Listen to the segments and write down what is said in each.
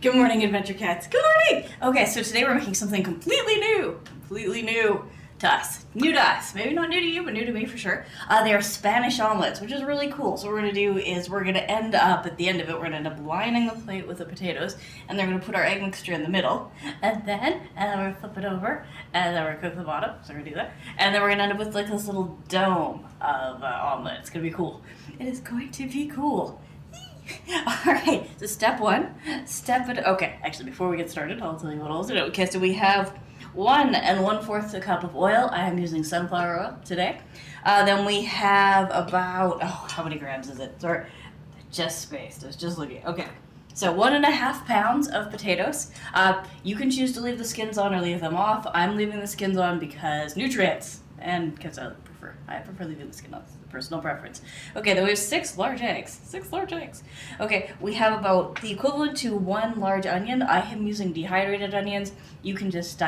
Good morning, Adventure Cats. Good morning! Okay, so today we're making something completely new to us. New to us. Maybe not new to you, but new to me for sure. They are Spanish omelets, which is really cool. So what we're going to do is we're going to end up, at the end of it, we're going to end up lining the plate with the potatoes, and then we're going to put our egg mixture in the middle, and then we're going to flip it over, and then we're going to cook the bottom, so we're going to do that, and then we're going to end up with like this little dome of omelet. It's going to be cool. It is going to be cool. Alright, so step one, okay, actually before we get started, I'll tell you what else to do. Okay, so we have 1 1/4 cup of oil. I am using sunflower oil today. Then we have about, how many grams is it? Sorry, just spaced, I was just looking. Okay, so 1.5 pounds of potatoes. You can choose to leave the skins on or leave them off. I'm leaving the skins on because nutrients, and because I prefer leaving the skin on. It's a personal preference. Okay, then we have 6 large eggs. 6 large eggs. Okay, we have about the equivalent to 1 large onion. I am using dehydrated onions. You can just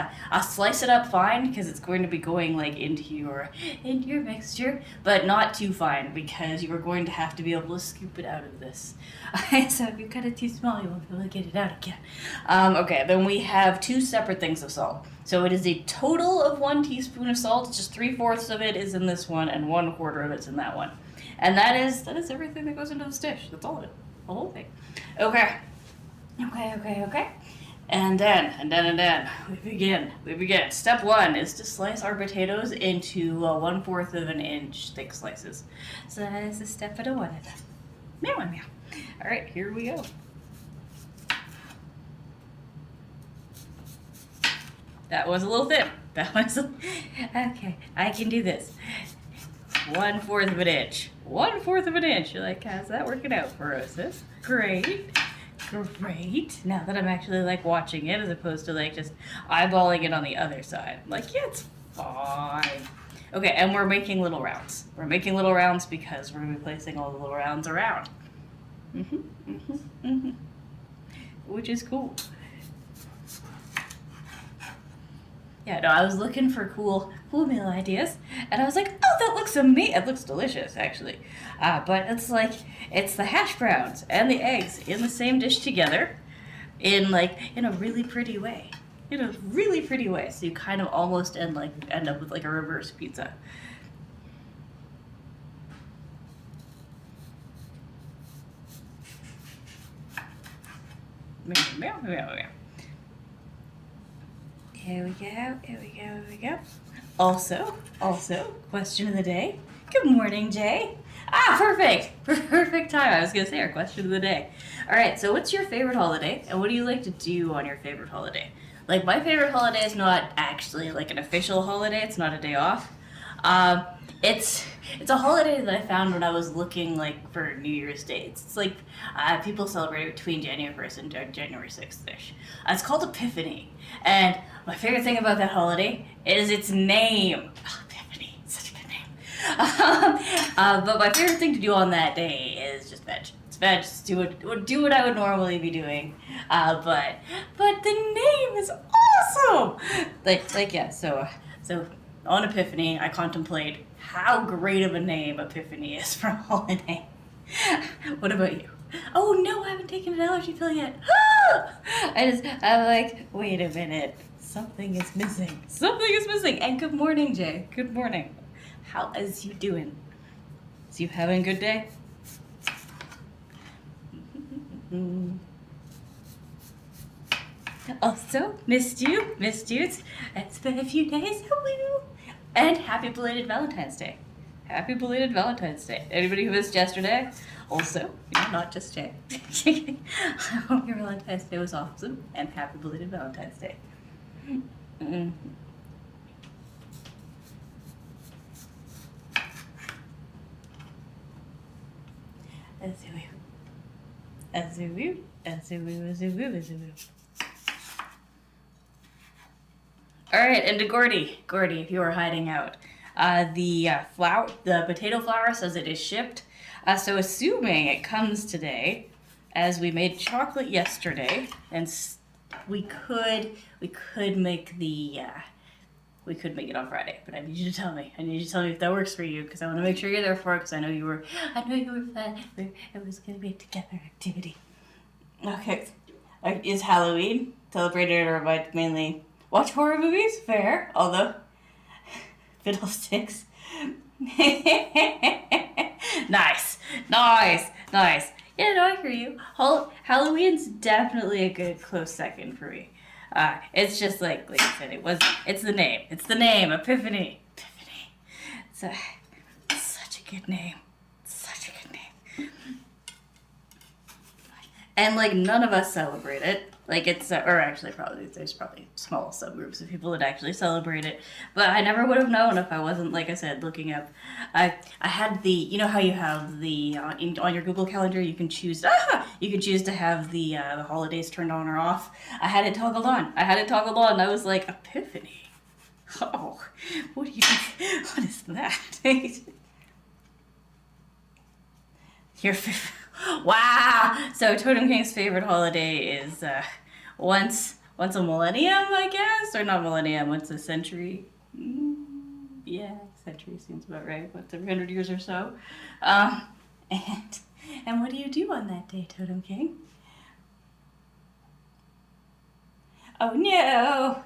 slice it up fine because it's going to be going like into your mixture, but not too fine because you are going to have to be able to scoop it out of this. So if you cut it too small, you won't be able to get it out again. Okay, then we have 2 separate things of salt. So it is a total of 1 teaspoon of salt. Just 3/4 of it is in this one, and 1/4 of it's in that one. And that is everything that goes into this dish. That's all of it, the whole thing. Okay. And then we begin. Step 1 is to slice our potatoes into 1/4 of an inch thick slices. So that is a step at a one. Meow, meow. All right, here we go. That was a little thin. Okay, I can do this. 1/4 of an inch. 1/4 of an inch. You're like, how's that working out for us? That's great. Now that I'm actually like watching it as opposed to like just eyeballing it on the other side. I'm like, yeah, it's fine. Okay, and we're making little rounds. We're making little rounds because we're going to be placing all the little rounds around. Which is cool. Yeah, no, I was looking for cool meal ideas, and I was like, oh, that looks amazing. It looks delicious, actually. But it's like, it's the hash browns and the eggs in the same dish together in a really pretty way. In a really pretty way. So you kind of almost end up with like a reverse pizza. Meow, meow, meow. Here we go. Also, question of the day. Good morning, Jay. Perfect. Perfect time. I was going to say our question of the day. All right, so what's your favorite holiday, and what do you like to do on your favorite holiday? Like, my favorite holiday is not actually like an official holiday. It's not a day off. It's a holiday that I found when I was looking like for New Year's dates. It's like people celebrate it between January 1st and January 6th-ish. It's called Epiphany, and my favorite thing about that holiday is its name. Epiphany, such a good name. But my favorite thing to do on that day is just veg. It's veg. Just do what I would normally be doing. But the name is awesome. Yeah. So on Epiphany, I contemplate how great of a name Epiphany is for a holiday. What about you? Oh no, I haven't taken an allergy pill yet. I'm like, wait a minute. Something is missing. And good morning, Jay. Good morning. How is you doing? Is you having a good day? Also, missed you. It's been a few days. And happy belated Valentine's Day. Anybody who missed yesterday? Also, not just Jay. I hope your Valentine's Day was awesome, and happy belated Valentine's Day. All right, and to Gordy, if you are hiding out, the potato flour says it is shipped. So assuming it comes today, as we made chocolate yesterday, and we could make it on Friday. But I need you to tell me. If that works for you, because I want to make sure you're there for it. Because I know you were. It was going to be a together activity. Okay. Is Halloween celebrated or might mainly watch horror movies? Fair, although fiddlesticks. Nice, nice, nice. Yeah, no, I hear you. Halloween's definitely a good close second for me. It's just like I said, it's the name. It's the name, Epiphany. Epiphany. It's such a good name. Such a good name. And like none of us celebrate it. Like it's, or actually probably, there's probably small subgroups of people that actually celebrate it. But I never would have known if I wasn't, like I said, looking up. I had the, you know how you have the, on your Google Calendar, you can choose to have the holidays turned on or off. I had it toggled on. And I was like, Epiphany. Oh, what is that? Wow. So Totem King's favorite holiday is once a millennium, I guess, or not millennium, once a century. Yeah, century seems about right. Once every 100 years or so. And what do you do on that day, Totem King? Oh no.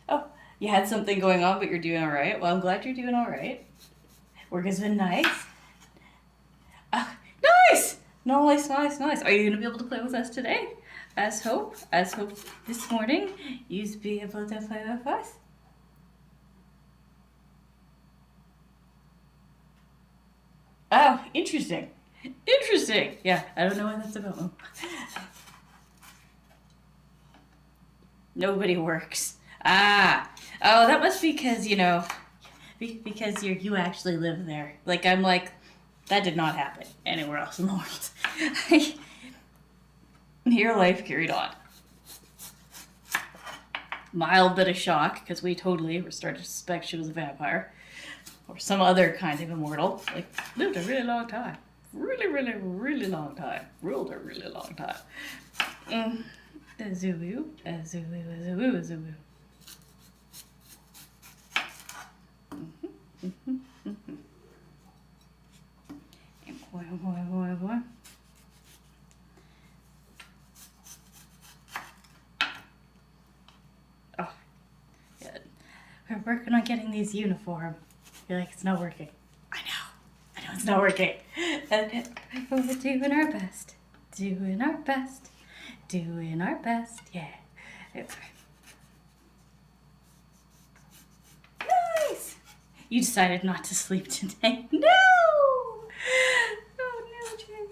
Oh, you had something going on, but you're doing all right. Well, I'm glad you're doing all right. Work has been nice. Nice! Nice. Are you going to be able to play with us today? As hope this morning, you'd be able to play with us. Oh, interesting. Yeah, I don't know what that's about. Nobody works. Oh, that must be because, because you actually live there. Like, I'm like, that did not happen anywhere else in the world. Your life carried on. Mild bit of shock, because we totally were starting to suspect she was a vampire. Or some other kind of immortal. Like, lived a really long time. Really long time. Ruled a really long time. Azulu. Boy. Oh, yeah. We're working on getting these uniform. I feel like it's not working. I know it's not working. We're doing our best. Yeah. Nice. You decided not to sleep today. No. Oh no, Jay.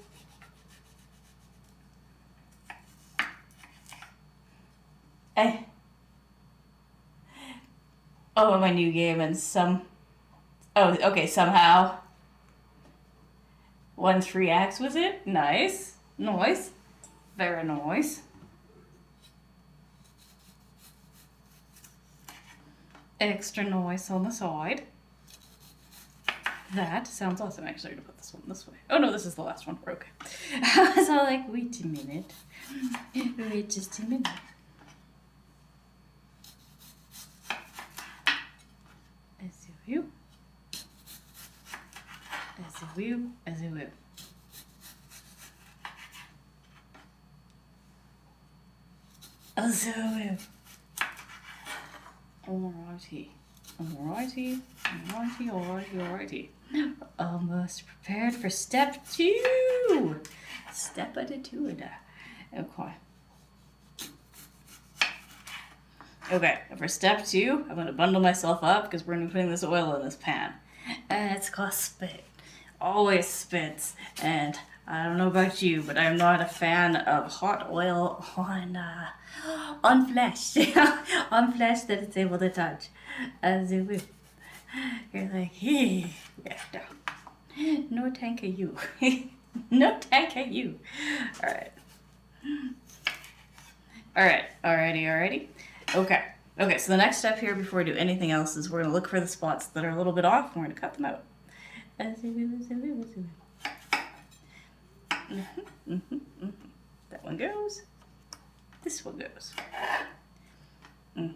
My new game and somehow 1-3 acts was it? Nice. Very nice. Extra noise on the side. That sounds awesome. Actually, I'm going to put this one this way. Oh no, this is the last one. We're okay. I was all like, wait a minute. Wait just a minute. As you will. Alrighty. Almost prepared for step 2. Step at a 2. Okay, for step 2, I'm going to bundle myself up because we're going to be putting this oil in this pan. And it's called spit. Always spits. And I don't know about you, but I'm not a fan of hot oil on flesh. On flesh that it's able to touch. As you will. You're like, hey, yeah, no thank you. No thank you. Alrighty. Okay, so the next step here before we do anything else is we're going to look for the spots that are a little bit off and we're going to cut them out. That one goes. This one goes. And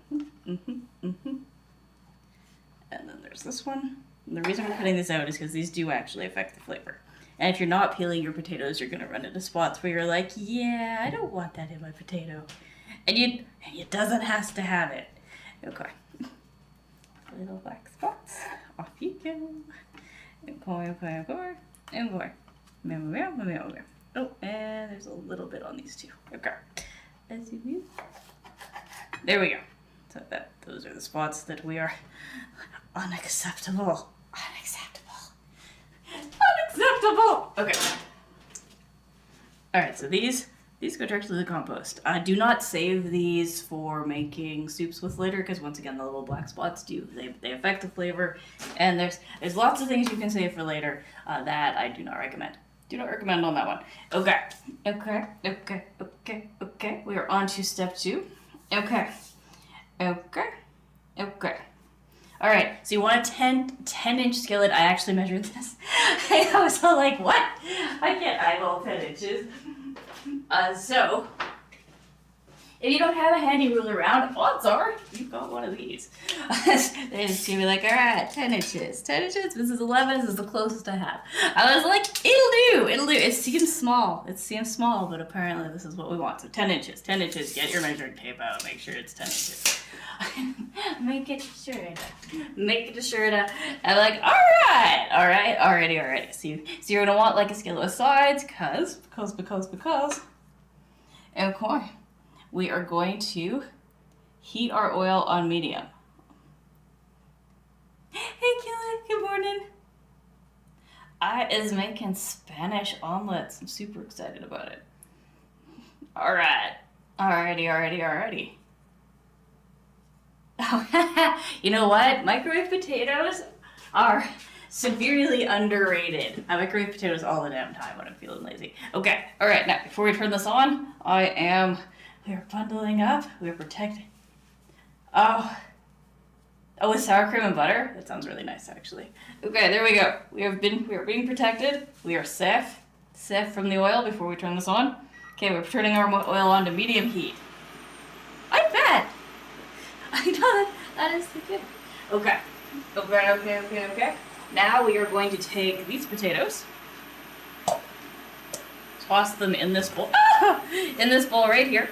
then there's this one. And the reason we're cutting this out is because these do actually affect the flavor. And if you're not peeling your potatoes, you're gonna run into spots where you're like, yeah, I don't want that in my potato. And it doesn't have to have it. Okay. Little black spots. Off you go. Oh, and there's a little bit on these two. Okay. There we go. So those are the spots that we are unacceptable. Unacceptable. Okay. All right. So these go directly to the compost. Do not save these for making soups with later, because once again, the little black spots they affect the flavor, and there's lots of things you can save for later that I do not recommend. Do not recommend on that one. Okay. We are on to step 2. Okay. All right, so you want a 10-inch skillet. I actually measured this. I was all like, what? I can't eyeball 10 inches. So, if you don't have a handy ruler around, odds are you've got one of these. They're just gonna be like, all right, 10 inches. 10 inches, this is 11, this is the closest I have. I was like, it'll do. It seems small, but apparently this is what we want. So 10 inches, get your measuring tape out, make sure it's 10 inches. Make it sure to. I'm like, alrighty. So you're gonna want like a skillet with sides, because. Okay. We are going to heat our oil on medium. Hey, Kelly, good morning. I is making Spanish omelets. I'm super excited about it. Alrighty. You know what? Microwave potatoes are severely underrated. I microwave potatoes all the damn time when I'm feeling lazy. Okay, alright, now before we turn this on, we are bundling up, we are protecting. Oh, with sour cream and butter? That sounds really nice, actually. Okay, there we go. We are being protected. We are safe from the oil before we turn this on. Okay, we're turning our oil on to medium heat. I bet. I know that is the good. Okay. Now we are going to take these potatoes, toss them in this bowl, in this bowl right here,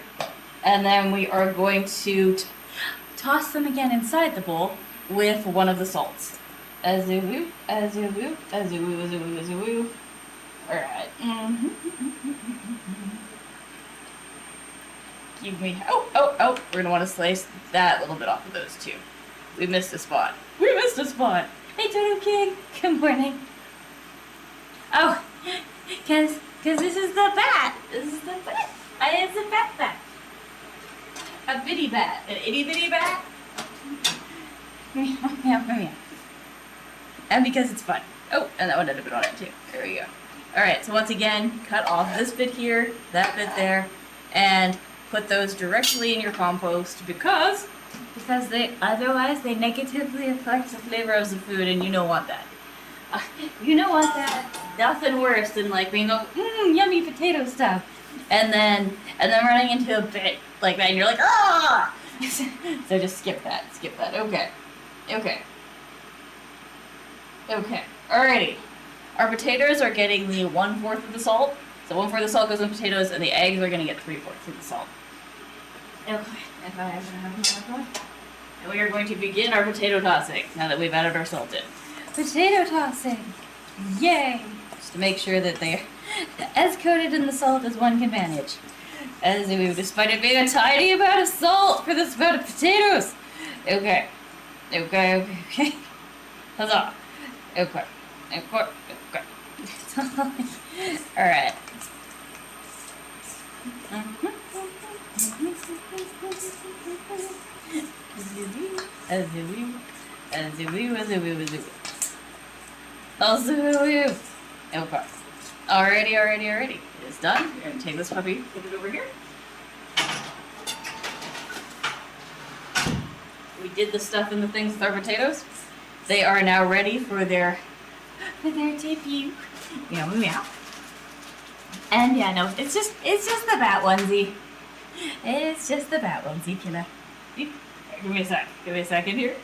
and then we are going to toss them again inside the bowl with one of the salts. As you woo. Alright. Give me. Oh. We're going to want to slice that little bit off of those two. We missed a spot. Hey, Toto King. Good morning. Oh, because this is the bat. It's a bat. A bitty bat. An itty bitty bat. And because it's fun. Oh, and that one had a bit on it too. There we go. Alright, so once again, cut off this bit here, that bit there, and put those directly in your compost because otherwise they negatively affect the flavor of the food, and you don't want that. Nothing worse than like being yummy potato stuff, and then running into a bit like that, and you're like, ah. So just skip that. Okay. Alrighty. Our potatoes are getting the 1/4 of the salt. So 1/4 of the salt goes in potatoes, and the eggs are gonna get 3/4 of the salt. Okay. And we are going to begin our potato tossing now that we've added our salt in. Potato tossing! Yay! Just to make sure that they're as coated in the salt as one can manage. Despite it being a tiny amount of salt for this amount of potatoes. Okay. Huzzah. Okay. Alright. Okay. Alrighty. It's done. We're gonna take this puppy, put it over here. We did the stuff in the things with our potatoes. They are now ready for their debut. Meow. And yeah, no, it's just the bat onesie. It's just the bat onesie, killer. Give me a second here.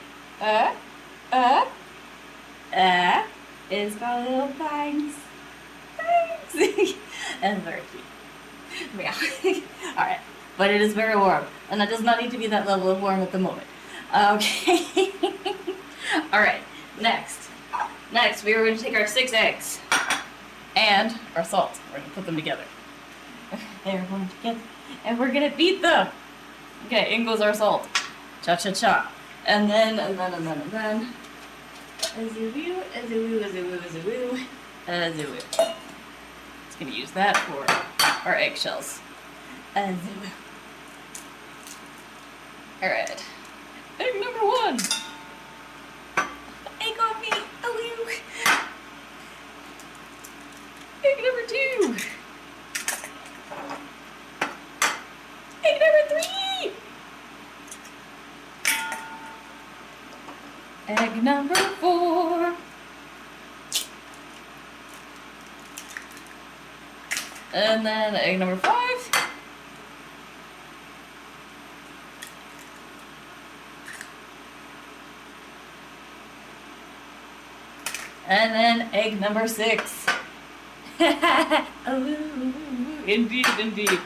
It's got little bangs. eggs! And very cute. Yeah. Alright. But it is very warm. And that does not need to be that level of warm at the moment. Okay. Alright. Next, we are going to take our 6 eggs and our salt. We're going to put them together. They're going together. And we're going to beat them. Okay, in goes our salt. Cha-cha-cha. And then. Azoo-woo. Just going to use that for our eggshells. Azoo-woo. Alright. Egg number 1. Egg on me. Oh, egg number 2. Egg number 3. Egg number 4. And then egg number 5. And then egg number 6. Indeed, indeed.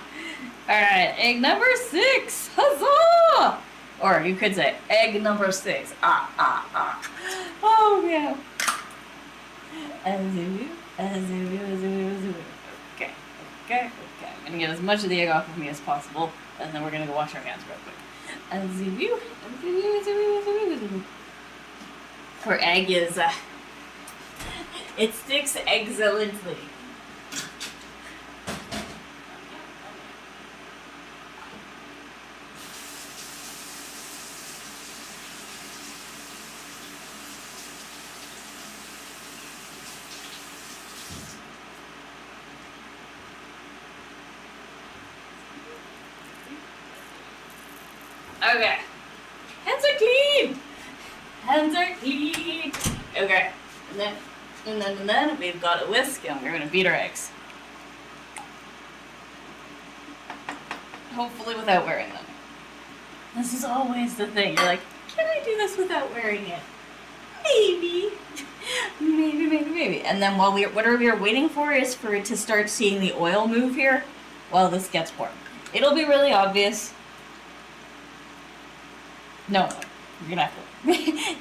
Alright, egg number 6. Huzzah! Or you could say egg number 6. Oh, yeah. Azoo. Okay. I'm gonna get as much of the egg off of me as possible, and then we're gonna go wash our hands real quick. Azoo. Our egg is, it sticks excellently. Okay. Hands are clean. Okay. And then we've got a whisk and we're going to beat our eggs. Hopefully without wearing them. This is always the thing. You're like, can I do this without wearing it? Maybe. Maybe. And then whatever we are waiting for is for it to start seeing the oil move here while this gets warm. It'll be really obvious. No, you're gonna have to.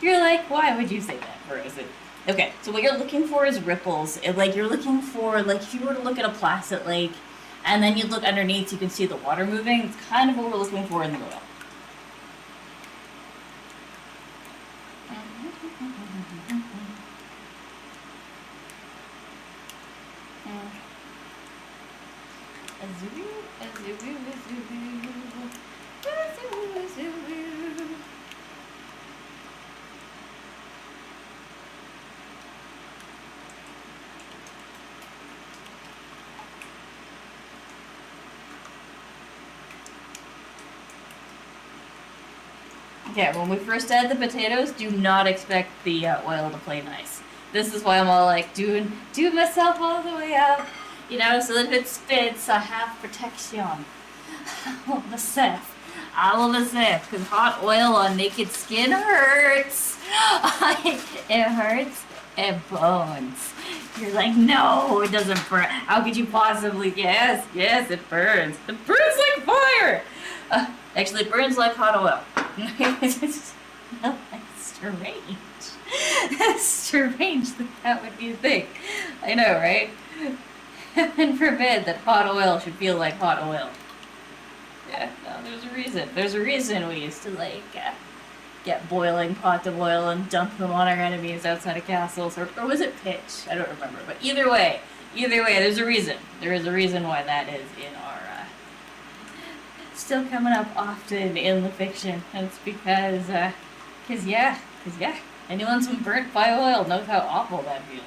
You're like, why would you say that? Or is it? Okay, so what you're looking for is ripples. You're looking for, like, if you were to look at a placid lake, and then you look underneath, you can see the water moving. It's kind of what we're looking for in the oil. Okay, when we first add the potatoes, do not expect the oil to play nice. This is why I'm all like doing myself all the way up, you know, so that if it spits, I have protection. All the safe, because hot oil on naked skin hurts. It hurts. It burns. You're like, no, it doesn't burn. How could you possibly? Yes, it burns. It burns like fire. Actually, it burns like hot oil. It's strange. That's strange that would be a thing. I know, right? Heaven forbid that hot oil should feel like hot oil. Yeah, no, there's a reason. There's a reason we used to, like, get boiling pots of oil and dump them on our enemies outside of castles. Or was it pitch? I don't remember. But either way, there's a reason. There is a reason why that is in our... still coming up often in the fiction. And it's because anyone who's been burnt by oil knows how awful that feels.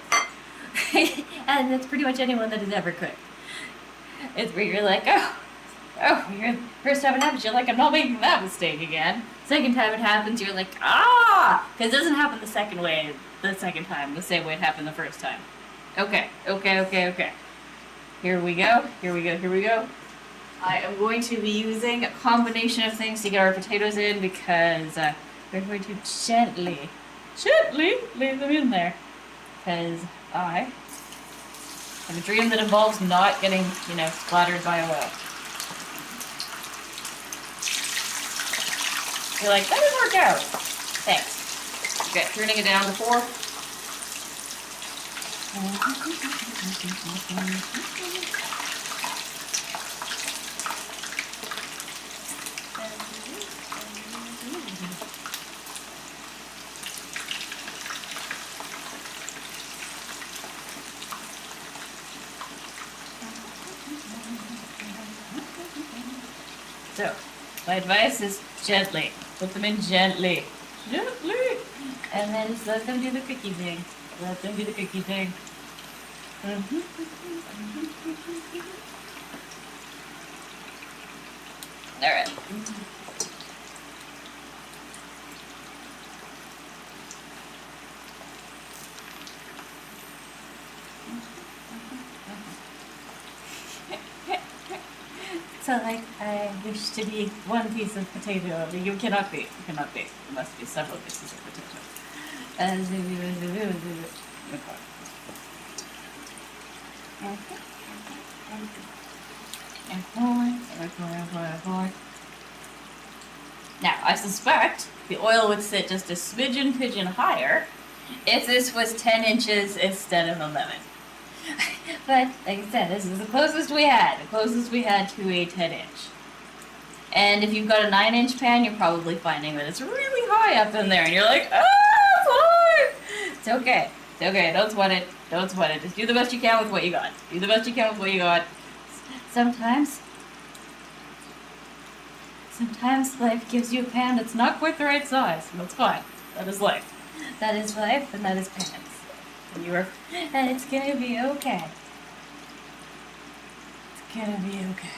And that's pretty much anyone that has ever cooked. It's where you're like, you're first time it happens, you're like, I'm not making that mistake again. Second time it happens, you're like, because it doesn't happen the second time, the same way it happened the first time. Okay. Here we go. I am going to be using a combination of things to get our potatoes in because we're going to gently lay them in there. Because I And a dream that involves not getting, splattered by oil. You're like, that didn't work out. Thanks. Okay, turning it down to 4. So, my advice is gently. Put them in gently. Gently! And then just let them do the cookie thing. Let them do the cookie thing. Alright. So, I wish to be one piece of potato. You cannot be. You cannot be. There must be several pieces of potato. Now, I suspect the oil would sit just a smidgen higher if this was 10 inches instead of 11. But, like I said, this is the closest we had. The closest we had to a 10-inch. And if you've got a 9-inch pan, you're probably finding that it's really high up in there. And you're like, ah, it's high! It's okay. It's okay. Don't sweat it. Don't sweat it. Just do the best you can with what you got. Do the best you can with what you got. Sometimes life gives you a pan that's not quite the right size. And that's fine. That is life. That is life, and that is pans. And it's gonna be okay. It's gonna be okay.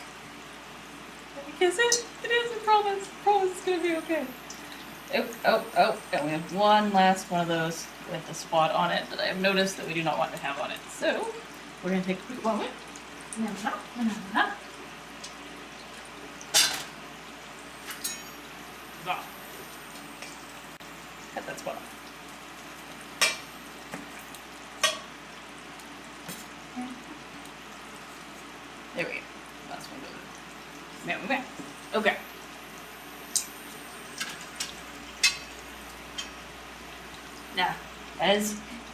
Because it is a promise. Promise it's gonna be okay. Oh. And we have one last one of those with a spot on it that I have noticed that we do not want to have on it. So, we're gonna take a quick moment. Cut that spot off. There we go. Last one goes. There. Okay. Now,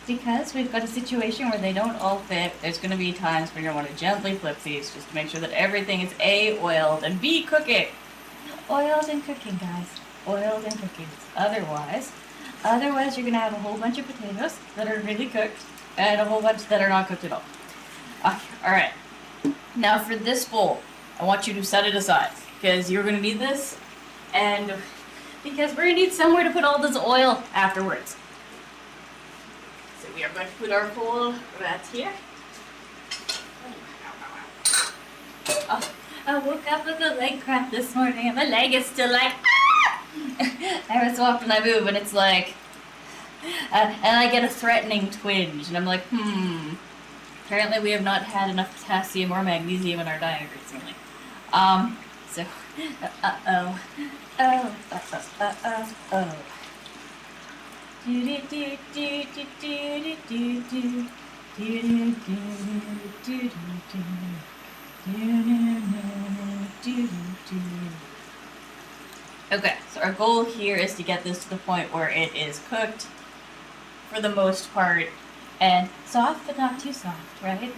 because we've got a situation where they don't all fit, there's going to be times where you're going to want to gently flip these just to make sure that everything is A, oiled, and B, cooking. Oiled and cooking, guys. Oiled and cooking. Otherwise you're going to have a whole bunch of potatoes that are really cooked and a whole bunch that are not cooked at all. Okay, alright. Now for this bowl, I want you to set it aside because you're going to need this and because we're going to need somewhere to put all this oil afterwards. So we are going to put our bowl right here. Oh, I woke up with a leg cramp this morning and my leg is still like, ah! Every so often I move and it's like, and I get a threatening twinge and I'm like, apparently we have not had enough potassium or magnesium in our diet recently. So, oh. Okay, so our goal here is to get this to the point where it is cooked for the most part and soft but not too soft, right?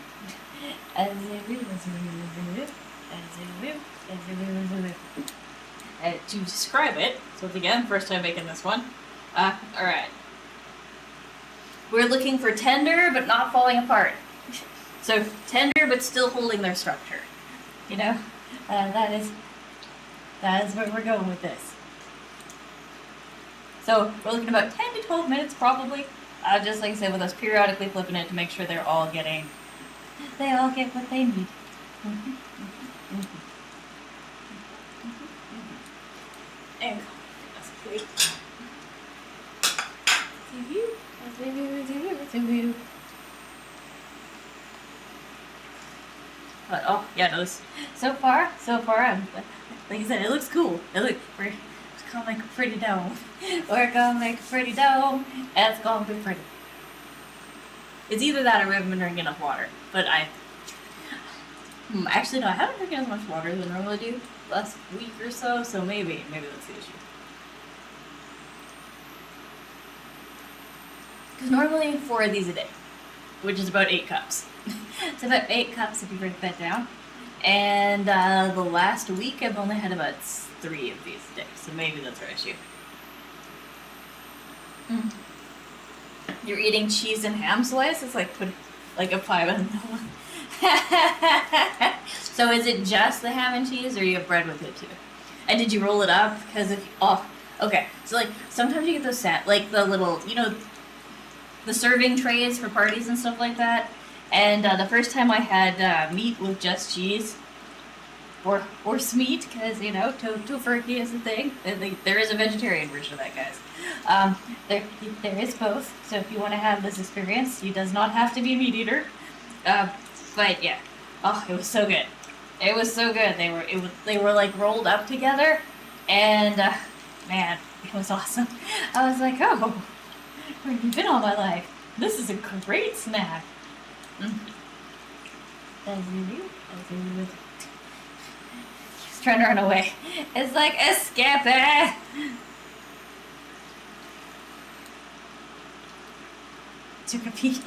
To describe it, so again, first time making this one. Alright. We're looking for tender but not falling apart. So tender but still holding their structure. You know? That is where we're going with this. So we're looking about 10 to 12 minutes probably. Just like I said, with us periodically flipping it to make sure they all get what they need. And but oh yeah, no, this so far I'm like I said, it looks cool. We're gonna make a pretty dome. We're gonna make a pretty dome. And it's gonna be pretty. It's either that or we haven't been drinking enough water. But actually, no, I haven't drinking as much water as I normally do last week or so, so maybe that's the issue. Because normally 4 of these a day, which is about 8 cups. It's about 8 cups if you break that down. And the last week I've only had about 3 of these a day, so maybe that's our issue. You're eating cheese and ham slice? It's like put like a pie with no one. So is it just the ham and cheese, or you have bread with it too? And did you roll it up? Because if okay. So like sometimes you get those like the little, you know, the serving trays for parties and stuff like that. And the first time I had meat with just cheese, or smeat, because you know tofurkey is a thing. There is a vegetarian version of that, guys. There is both. So if you want to have this experience, you does not have to be a meat eater. But yeah, it was so good. It was so good. They were like rolled up together, and man, it was awesome. I was like, oh, where have you been all my life? This is a great snack. He's trying to run away. It's like escape. Took a peek.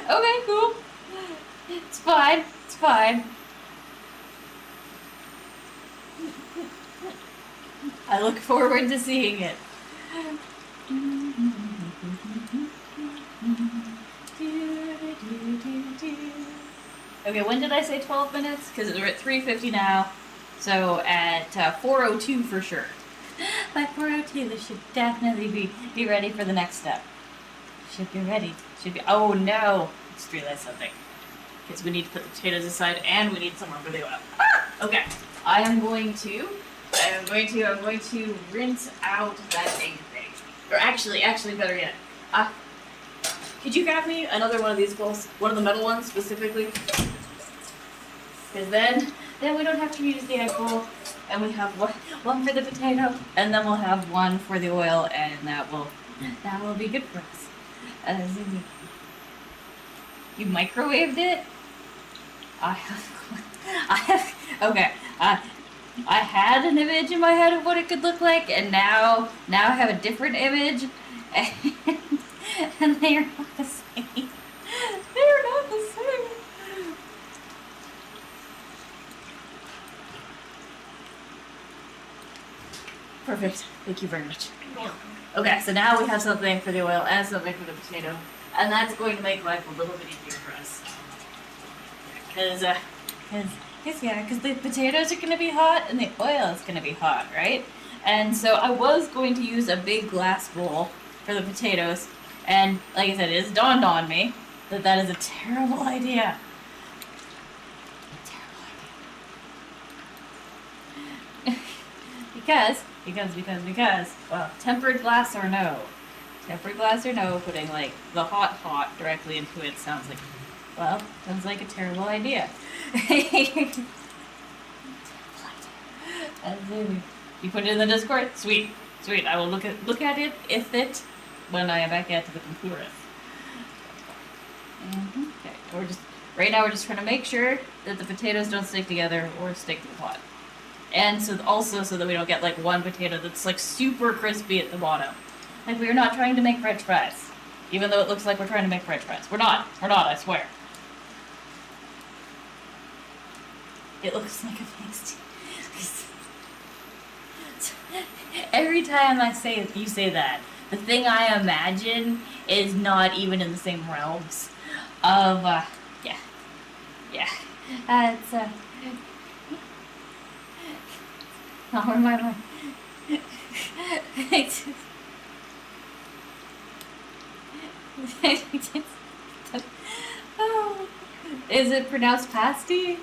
Okay, cool. It's fine. It's fine. I look forward to seeing it. Okay, when did I say 12 minutes? Because we're at 3:50 now. So at 4:02 for sure. By 4:02, this should definitely be ready for the next step. Should be ready. Should be. Oh no! Just realized something. Because we need to put the potatoes aside, and we need somewhere for the oil. Okay. I'm going to rinse out that egg thing. Or actually, better yet. Could you grab me another one of these bowls? One of the metal ones specifically? Because then we don't have to use the egg bowl, and we have one for the potato, and then we'll have one for the oil, and that will be good for us. You microwaved it? Okay. I had an image in my head of what it could look like, and now I have a different image, and they are not the same. They are not the same. Perfect. Thank you very much. Okay, so now we have something for the oil and something for the potato, and that's going to make life a little bit easier for us. Because the potatoes are going to be hot and the oil is going to be hot, right? And so I was going to use a big glass bowl for the potatoes, and like I said, it has dawned on me that is a terrible idea. Because, well, tempered glass or no, putting like the hot directly into it sounds like a terrible idea. You put it in the Discord? Sweet. I will look at it when I am back at the computer. Okay, right now we're just trying to make sure that the potatoes don't stick together or stick to the pot. And so that we don't get like one potato that's like super crispy at the bottom. Like we are not trying to make French fries. Even though it looks like we're trying to make French fries. We're not, I swear. It looks like a pasty. Every time you say that, the thing I imagine is not even in the same realms of, it's, not where my mind. Oh. Is it pronounced pasty?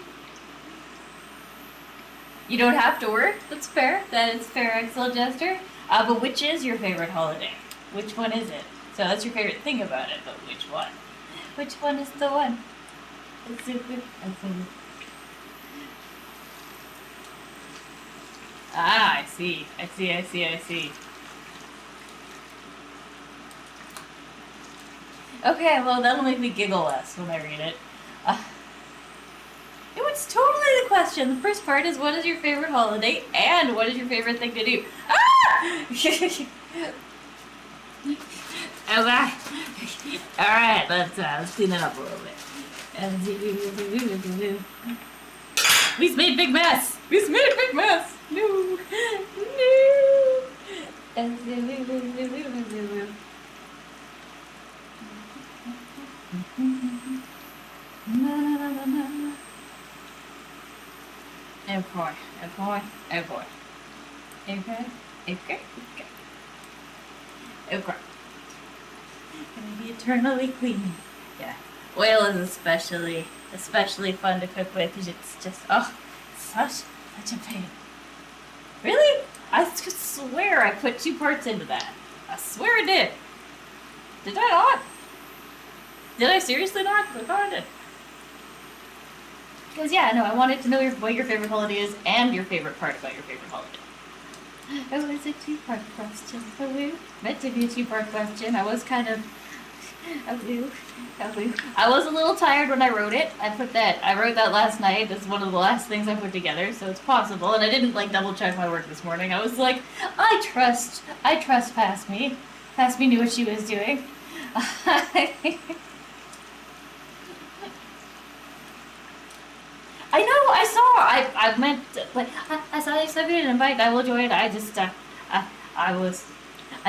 You don't have to work. That's fair. That is fair, Excel Jester. But which is your favorite holiday? Which one is it? So that's your favorite thing about it, but which one? Which one is the one? It's super. Ah, I see. Okay, well, that'll make me giggle less when I read it. It's totally the question. The first part is, what is your favorite holiday, and what is your favorite thing to do? Ah! Okay. Alright, let's clean it up a little bit. We made big mess! We made a big mess! No! Oh boy, oh boy, oh boy. Okay, okay, okay. Okay. Gonna be eternally clean. Yeah. Oil is especially fun to cook with because it's just, such a pain. Really? I could swear I put 2 parts into that. I swear I did. Did I not? Did I seriously not? I thought I did. Because, yeah, no, I wanted to know what your favorite holiday is and your favorite part about your favorite holiday. Oh, it's a 2-part question. Meant to be a 2-part question. I was kind of... I was a little tired when I wrote it. I wrote that last night. It's one of the last things I put together, so it's possible. And I didn't, double check my work this morning. I was like, I trust Past Me. Past Me knew what she was doing. I know, I meant, I saw you sent me an invite, I will join. I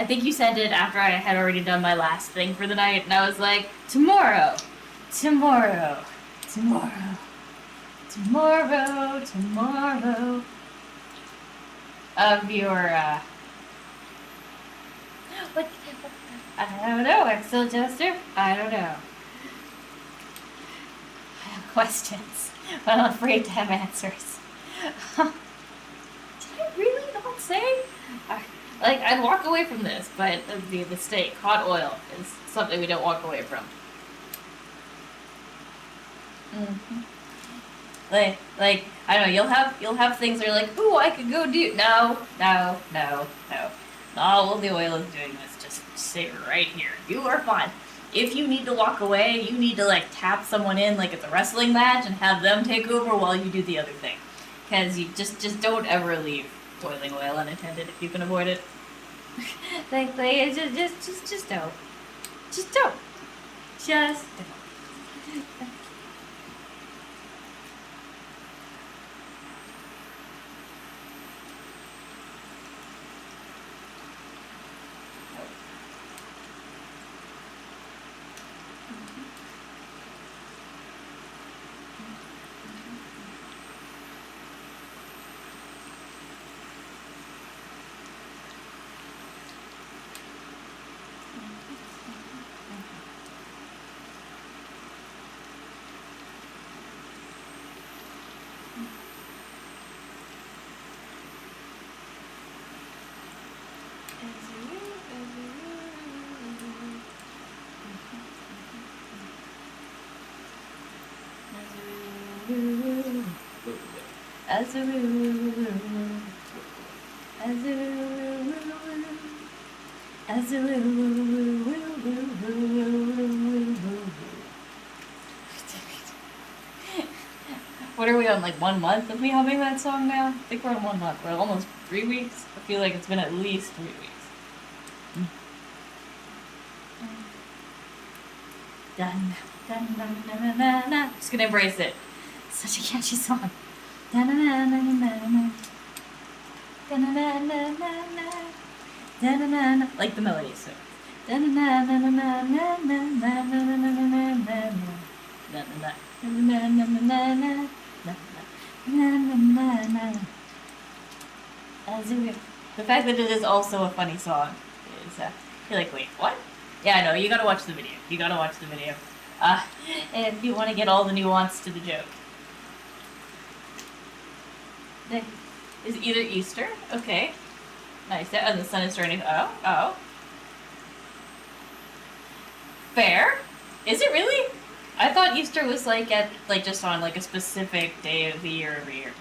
think you sent it after I had already done my last thing for the night, and I was like, tomorrow, of your, what, I don't know, Excel Jester, I don't know. I have questions, but I'm afraid to have answers. Did I really not say? I'd walk away from this, but the mistake, hot oil, is something we don't walk away from. Mm-hmm. I don't know, you'll have things that are like, ooh, I could go do, no. All the oil is doing this, just sit right here. You are fine. If you need to walk away, you need to tap someone in like it's a wrestling match and have them take over while you do the other thing. Because you just don't ever leave boiling oil unattended if you can avoid it. Just don't. Just don't. Just don't. What are we on, 1 month of me humming that song now? I think we're on 1 month. We're almost 3 weeks. I feel like it's been at least 3 weeks. Dun, dun, dun, dun, dun, dun. Just gonna embrace it. Such a catchy song. Dun, dun, dun, dun, dun, dun, dun, dun, dun, dun, dun, dun. Like the melody, so. Dun, dun, dun, dun, dun, dun, dun, dun, dun, dun, dun, dun, dun. The fact that it is also a funny song is, you're like, wait, what? Yeah, no, you gotta watch the video. If you want to get all the nuance to the joke. Is it either Easter? Okay. Nice. And the sun is turning. Oh. Fair. Is it really? I thought Easter was just on a specific day of the year every year.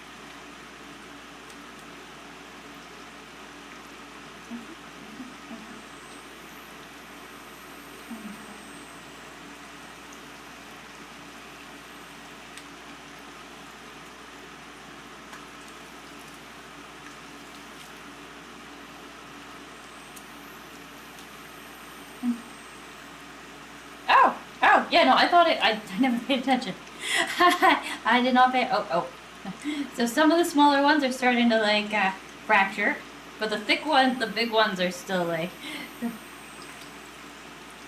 Yeah, no, I thought it. I never paid attention. I did not pay. Oh. So some of the smaller ones are starting to like fracture, but the thick ones, the big ones, are still like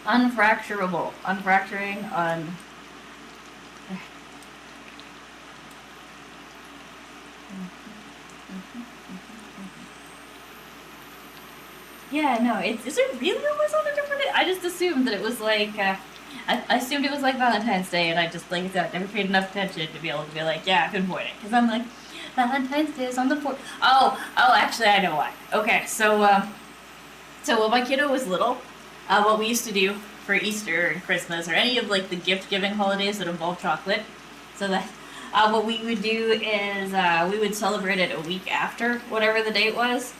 unfracturable, unfracturing, Yeah, no, is it really always on a different day? I just assumed that it was like, I assumed it was like Valentine's Day, and I just, like I said, never paid enough attention to be able to be like, yeah, pinpoint it. Because I'm like, Valentine's Day is on the 4th. Oh, actually, I know why. Okay, so when my kiddo was little, what we used to do for Easter and Christmas, or any of, like, the gift-giving holidays that involve chocolate, so that, what we would do is, we would celebrate it a week after whatever the date was.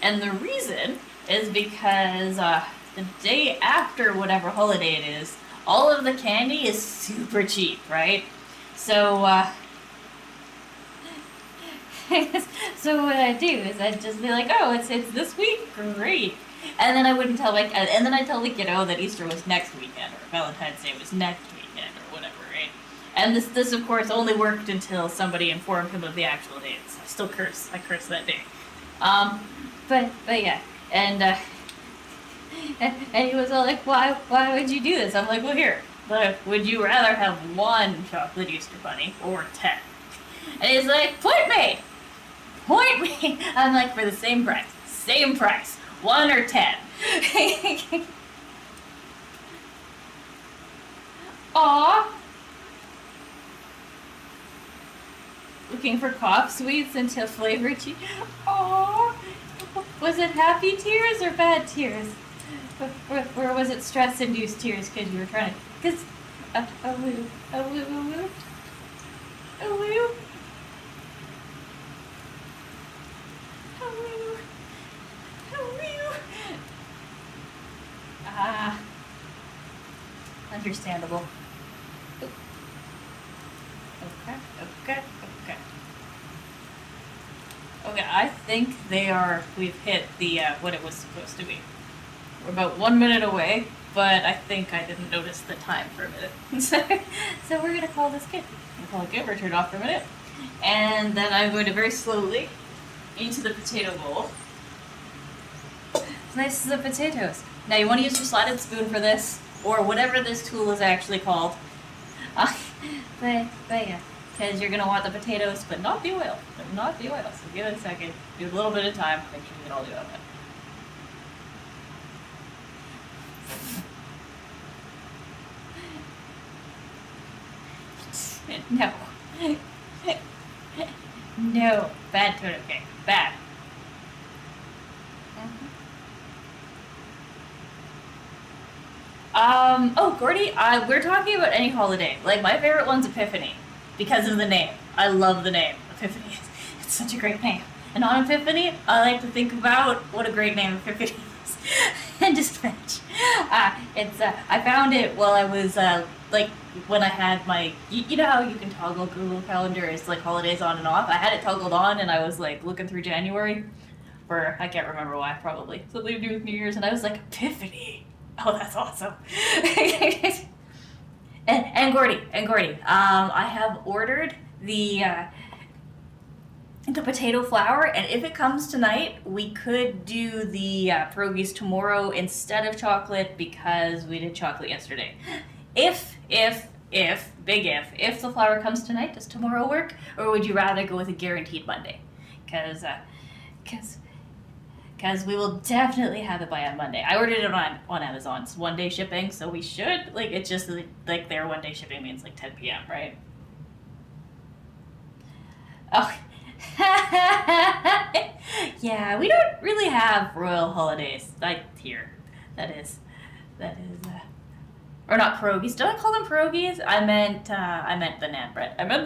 And the reason is because the day after whatever holiday it is, all of the candy is super cheap, right? So, so what I do is I'd just be like, oh, it's this week, great. And then I wouldn't tell and then I tell the kiddo that Easter was next weekend, or Valentine's Day was next weekend, or whatever, right? And this of course only worked until somebody informed him of the actual dates. I curse that day. But yeah, and he was all like, why would you do this? I'm like, well, here, would you rather have one chocolate Easter bunny or 10? And he's like, point me. I'm like, for the same price, 1 or 10. Aw. Looking for cough sweets until flavored cheese. Aw. Was it happy tears or bad tears? Or was it stress-induced tears because you were trying to... Because... A woo. Understandable. Okay. Okay, I think we've hit the, what it was supposed to be. We're about 1 minute away, but I think I didn't notice the time for a minute. So we're gonna call this good. We'll call it good, we're turned off for a minute. And then I'm going to very slowly into the potato bowl. Slice the potatoes. Now you want to use your slotted spoon for this, or whatever this tool is actually called. But yeah, because you're going to want the potatoes, but not the oil. So give it a second. Do a little bit of time. Make sure you get all the oil in. No. No. Bad tone. Okay. Bad. Oh, Gordy, we're talking about any holiday. Like, my favorite one's Epiphany, because of the name. I love the name. Epiphany. It's such a great name. And on Epiphany, I like to think about what a great name Epiphany is. And just fetch. I found it while I was, like, when I had my, you know how you can toggle Google Calendar, it's like holidays on and off? I had it toggled on, and I was, like, looking through January for, I can't remember why, probably something to do with New Year's, and I was like, Epiphany. Oh, that's awesome. and Gordy, I have ordered the potato flour, and if it comes tonight, we could do the pierogies tomorrow instead of chocolate because we did chocolate yesterday. If the flour comes tonight, does tomorrow work, or would you rather go with a guaranteed Monday? Because we will definitely have it by on Monday. I ordered it on Amazon. It's 1 day shipping, so we should, like, it's just, like, their 1 day shipping means, like, 10 p.m., right? Oh. Yeah, we don't really have royal holidays, like, here. That is, or not pierogies. Did I call them pierogies? I meant the naan bread. I don't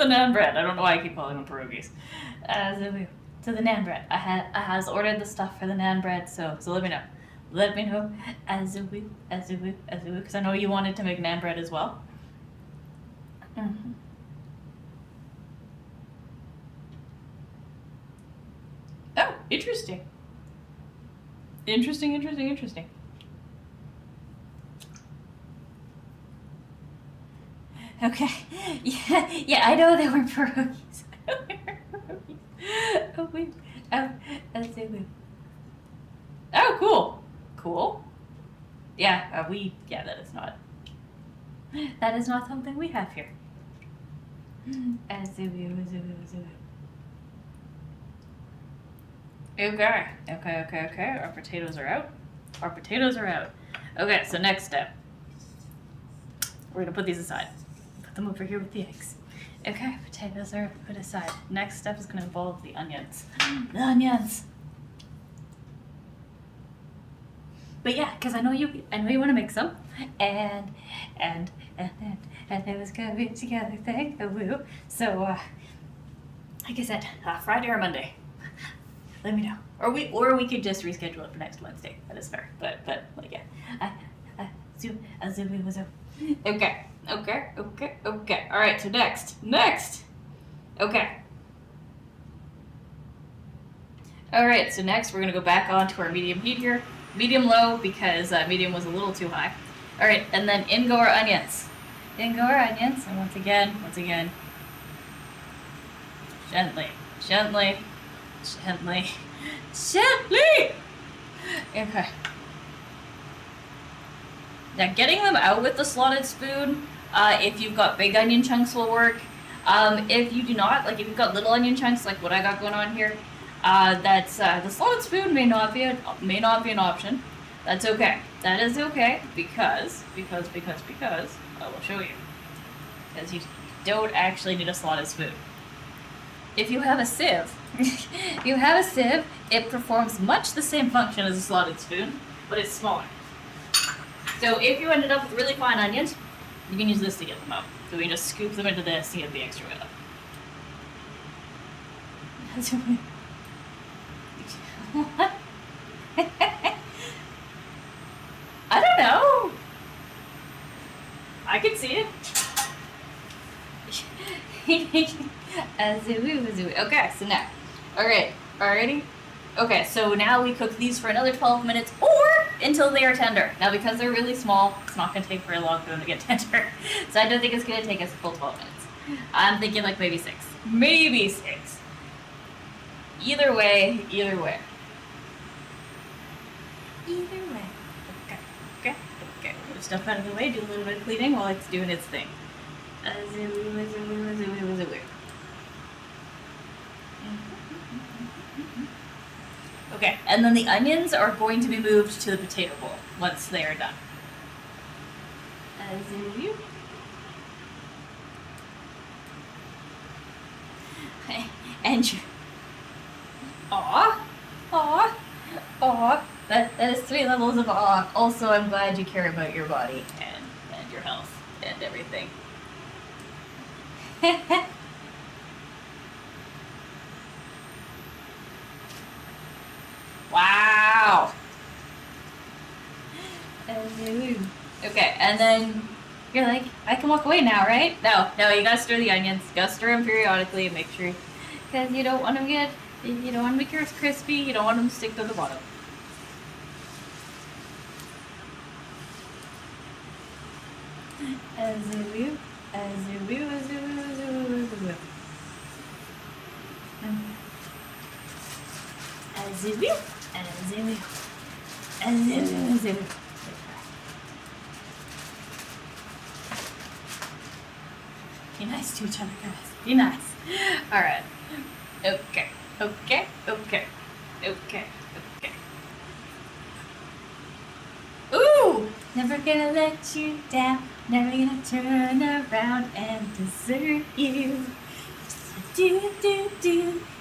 know why I keep calling them pierogies. So the naan bread. I has ordered the stuff for the naan bread, so let me know. Let me know as we, because I know you wanted to make naan bread as well. Mm-hmm. Oh, interesting. Interesting. Okay. Yeah, I know they weren't pierogies. Oh, wait. Let's see. Oh, cool. Cool. Yeah, that is not something we have here. Okay. Our potatoes are out. Okay, so next step. We're gonna put these aside. Put them over here with the eggs. Okay, potatoes are put aside. Next step is gonna involve the onions. The onions. But yeah, because I know you want to mix them, and it was gonna be together thing. Woo. So, like I said, Friday or Monday. Let me know, or we could just reschedule it for next Wednesday. That is fair. But like yeah, zoom. Okay. All right. So next. Okay. All right. So next we're gonna go back onto our medium heat here. Medium low because medium was a little too high. All right, and then in go our onions. And once again, gently. Okay. Now getting them out with the slotted spoon, if you've got big onion chunks will work. If you do not, like if you've got little onion chunks like what I got going on here, that's the slotted spoon may not be an option. That's okay. That is okay because I will show you. Because you don't actually need a slotted spoon. If you have a sieve, it performs much the same function as a slotted spoon, but it's smaller. So if you ended up with really fine onions, you can use this to get them out. So we just scoop them into this and get the extra bit up. I don't know. I can see it. Okay, so now. Alrighty. Okay, so now we cook these for another 12 minutes or until they are tender. Now, because they're really small, it's not going to take very long for them to get tender. So I don't think it's going to take us a full 12 minutes. I'm thinking like maybe 6. Maybe 6. Either way. Okay. Move stuff out of the way, do a little bit of cleaning while it's doing its thing. Okay, and then the onions are going to be moved to the potato bowl once they are done. And you... Aw. That is 3 levels of awe. Also, I'm glad you care about your body and your health and everything. Wow. Okay, and then you're like, I can walk away now, right? No, you gotta stir the onions. You gotta stir them periodically and make sure, because you don't want them to make yours crispy. You don't want them to stick to the bottom. Be nice to each other, guys. Be nice. All right. Okay. Ooh! Never gonna let you down. Never gonna turn around and desert you. Do.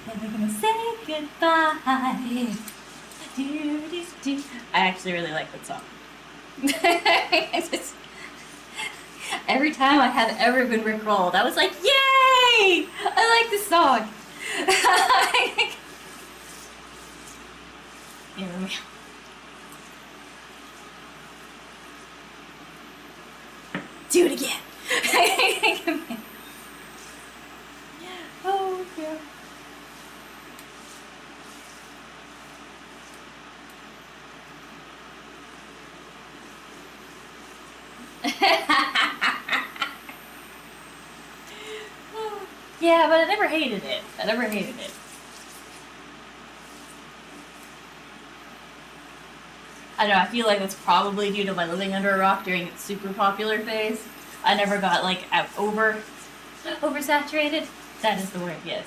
Never gonna say goodbye. Do. I actually really like that song. Every time I have ever been rickrolled, I was like, yay! I like this song. Here we go. Do it again. Oh, yeah. Yeah, but I never hated it. I never hated it. I don't know, I feel like that's probably due to my living under a rock during its super popular phase. I never got, like, oversaturated. That is the word, yes.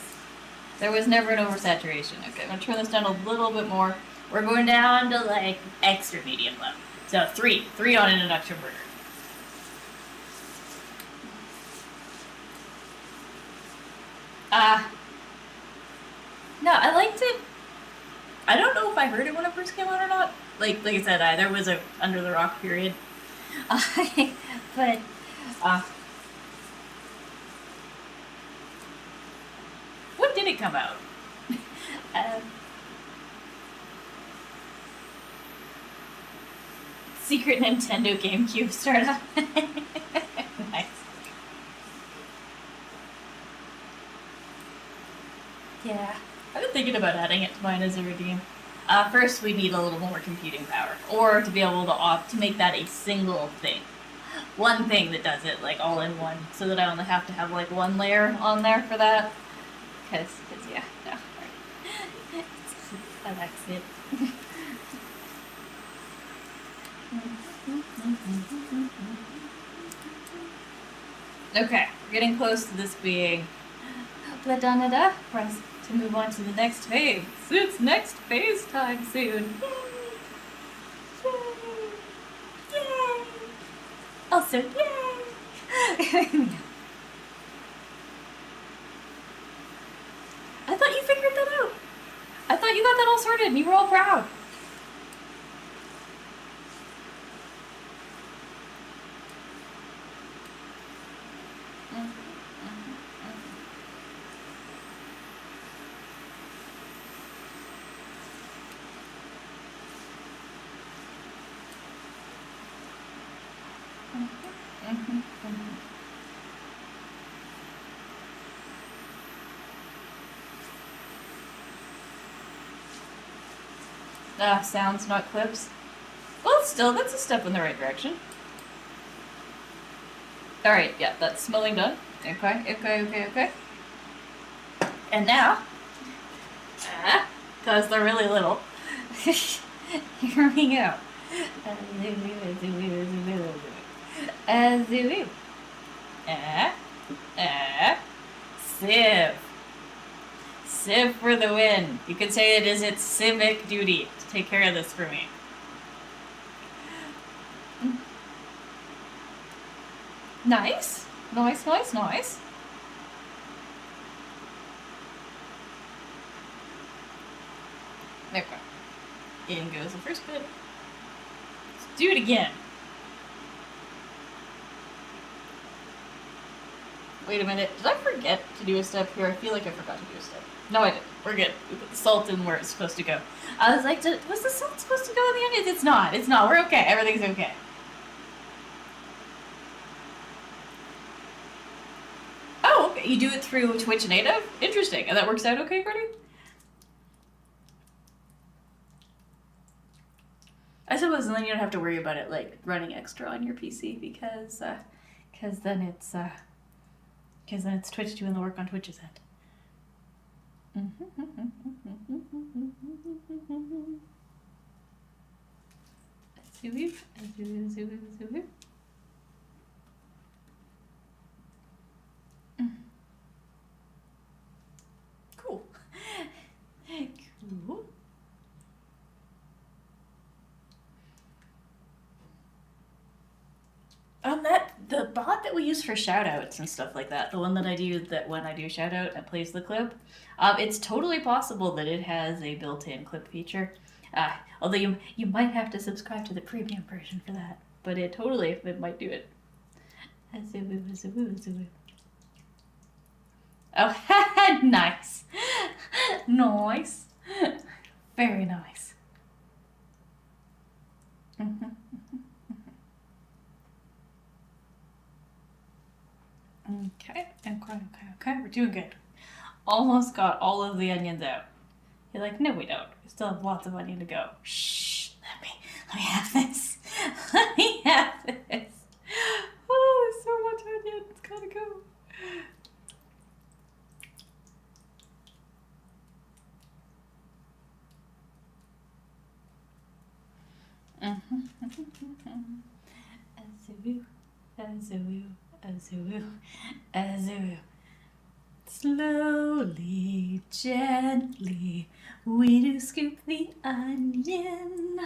There was never an oversaturation. Okay, I'm gonna turn this down a little bit more. We're going down to, like, extra medium low. So 3 on an induction burner. No, I liked it. I don't know if I heard it when it first came out or not. Like I said, there was a under the rock period. But when did it come out? Secret Nintendo GameCube startup. Nice. Yeah, I've been thinking about adding it to mine as a redeem. First, we need a little more computing power, or to be able to make that a single thing, one thing that does it like all in one, so that I only have to have like one layer on there for that. Cause yeah, no, right. That's it. Okay, we're getting close to this being da for us to move on to the next phase. It's next phase time soon. Yay! Yay! Yay! Also, yay! I thought you figured that out. I thought you got that all sorted and you were all proud. Sounds, not clips. Well, still, that's a step in the right direction. Alright, yeah, that's smelling done. Okay. And now, because they're really little, here we go. Sieve. Sieve for the win. You could say it is its civic duty to take care of this for me. Nice. Nice. Okay. In goes the first bit. Let's do it again. Wait a minute. Did I forget to do a step here? I feel like I forgot to do a step. No, I didn't. We're good. We put the salt in where it's supposed to go. I was like, was the salt supposed to go in the onions? It's not. We're okay. Everything's okay. Oh, okay. You do it through Twitch native? Interesting. And that works out okay, Gordy? I suppose, and then you don't have to worry about it like running extra on your PC because then it's Twitch doing the work on Twitch's end. Cool. Cool. The bot that we use for shoutouts and stuff like that, the one that I do that when I do a shoutout and plays the clip, it's totally possible that it has a built-in clip feature. Although you might have to subscribe to the premium version for that, but it might do it. Oh, nice. Nice. Very nice. Okay. We're doing good. Almost got all of the onions out. You're like, no, we don't. We still have lots of onion to go. Shh. Let me have this. Let me have this. Oh, there's so much onion. It's gotta go. Azoo, azoo, azoo, azoo. Slowly, gently, we do scoop the onion.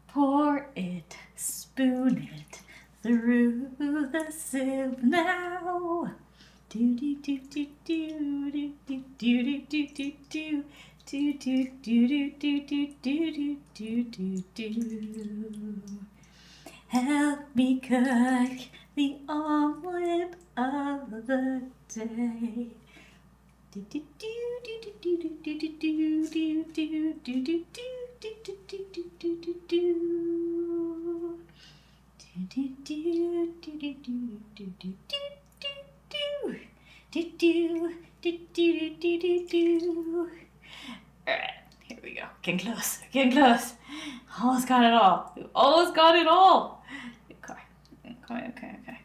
Pour it, spoon it through the soup now. Do do do do do do do do do do do. Do do do do do do do do do do. Help me cook the omelet of the day. Do do do do do do do do do do do do do do do do do do do do. Do do do do do do do do do do do do do do do. Alright, here we go. Getting close. Getting close. Almost got it all. We almost got it all. Okay. Okay, okay, okay.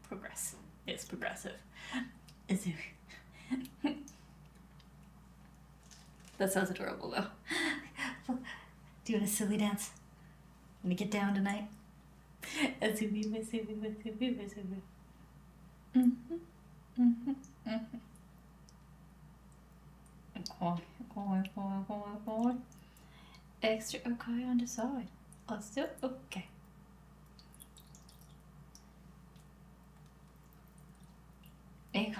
Progress. It's progressive. That sounds adorable though. Doing a silly dance. Gonna get down tonight. Extra okay on the side. Let's do it. Okay. Okay.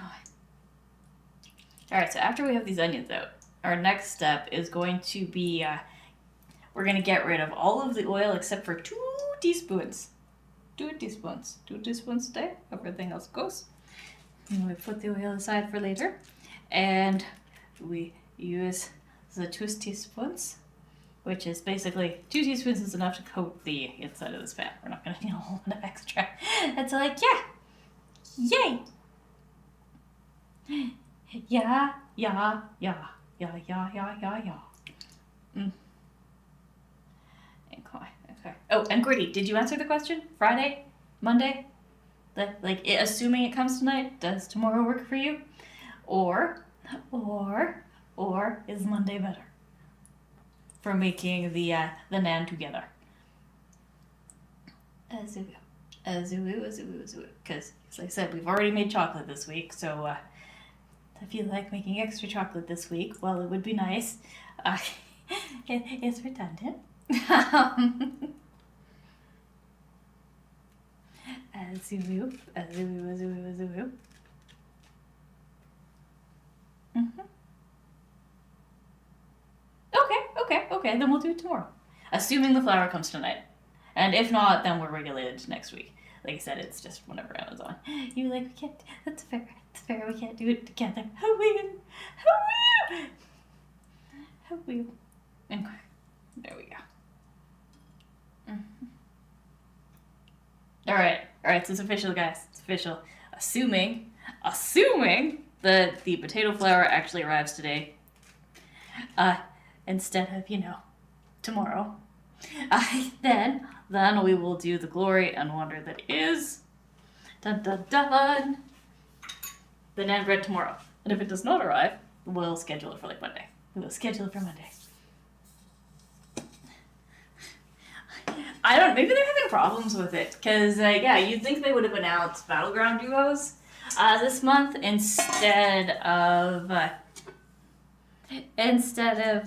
Alright, so after we have these onions out, our next step is going to be we're going to get rid of all of the oil except for 2 teaspoons. 2 teaspoons. 2 teaspoons a day. Everything else goes. And we put the oil aside for later. And we use the 2 teaspoons, which is basically 2 teaspoons is enough to coat the inside of this pan. We're not going to need a whole lot of extra. And so like, yeah. Yay! Yeah, yeah, yeah, yeah, yeah, yeah, yeah, yeah. Okay. Oh, and Gritty, did you answer the question? Friday? Monday? Assuming it comes tonight, does tomorrow work for you? Or is Monday better for making the naan together? Azoo. Because, as I said, we've already made chocolate this week, so if you like making extra chocolate this week, well, it would be nice. It's redundant. Azoo. Okay, then we'll do it tomorrow. Assuming the flour comes tonight. And if not, then we're regulated next week. Like I said, it's just whenever Amazon. You're like, we can't, that's fair, we can't do it together. How will? Okay, there we go. Alright, so it's official, guys. It's official. Assuming that the potato flour actually arrives today, instead of, tomorrow, then we will do the glory and wonder that is, dun dun dun, the naan bread tomorrow. And if it does not arrive, we'll schedule it for Monday. We'll schedule it for Monday. Maybe they're having problems with it, because, you'd think they would have announced Battleground Duos this month instead of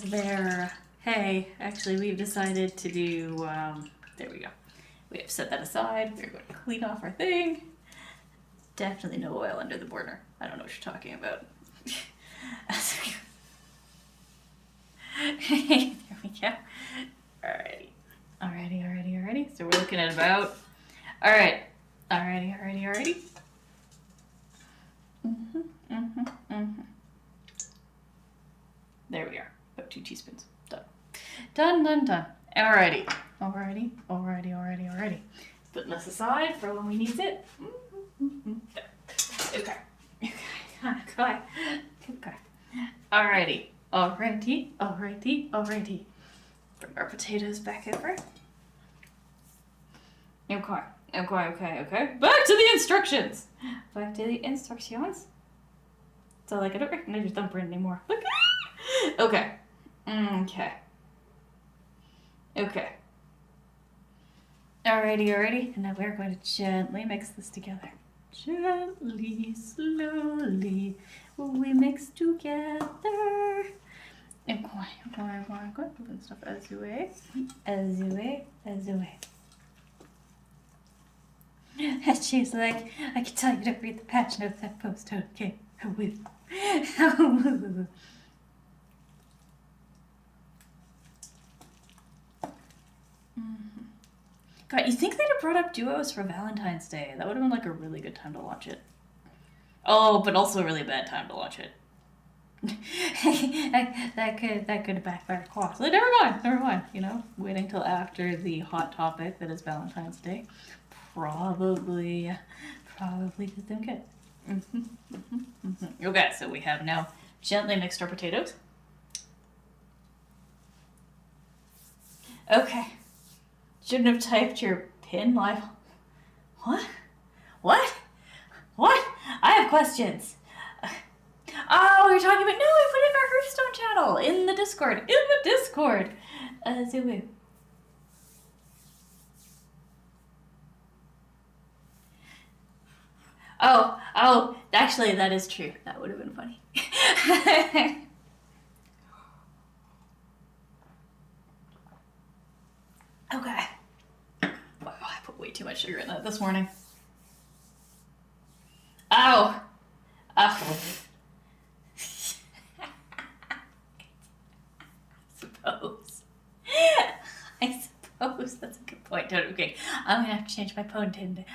their, hey, actually we've decided to do, there we go. We have set that aside. We're going to clean off our thing. Definitely no oil under the burner. I don't know what you're talking about. There we go. Alrighty. So we're looking at about, alrighty. There we are. About 2 teaspoons. Done. Alrighty. Putting this aside for when we need it. Okay. Alrighty. Bring our potatoes back over. Okay. Back to the instructions. So like, I don't recognize your thumbprint anymore. Okay. Okay. Okay. Alrighty. And now we're going to gently mix this together. Gently, slowly, we mix together. Okay. Moving stuff as away. And she's like, I can tell you don't read the patch notes that post. Okay. God, you think they'd have brought up duos for Valentine's Day? That would have been like a really good time to watch it. Oh, but also a really bad time to watch it. that could backfire costly. Never mind. You know, waiting till after the hot topic that is Valentine's Day probably did them good. Okay, so we have now gently mixed our potatoes. Okay. Shouldn't have typed your pin live. What? I have questions. Oh, you're talking about, no, we put it in our Hearthstone channel, in the Discord. Zoom. Oh, actually, that is true. That would have been funny. Okay. Wow, I put way too much sugar in that this morning. Oh. I suppose that's a good point. Okay, I'm gonna have to change my phone pin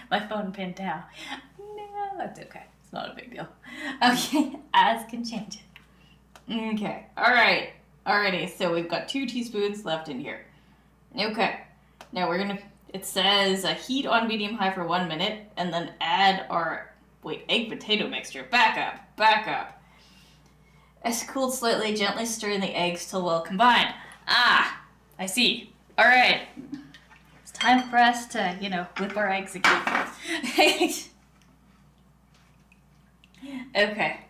now. No, that's okay. It's not a big deal. Okay, Az can change it. Okay, alright. Alrighty, so we've got 2 teaspoons left in here. Okay, now we're gonna, it says heat on medium-high for 1 minute, and then add our, egg potato mixture. Back up. As cooled slightly, gently stir in the eggs till well combined. Ah, I see. Alright, it's time for us to, whip our eggs again. Okay.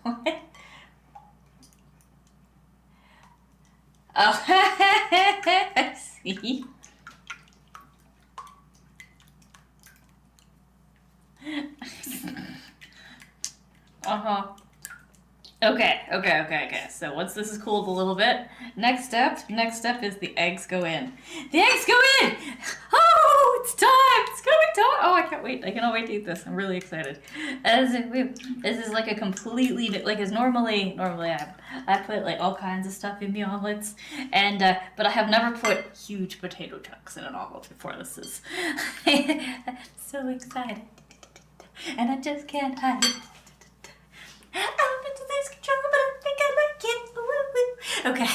What? Oh, I see. Okay. So once this is cooled a little bit, next step is the eggs go in. Oh, it's time! It's going time! Oh, I can't wait. I cannot wait to eat this. I'm really excited. This is like a completely, as normally I put all kinds of stuff in the omelets, but I have never put huge potato chunks in an omelet before. This is so excited. And I just can't hide it. I'm into this control, but I think I like it. Okay.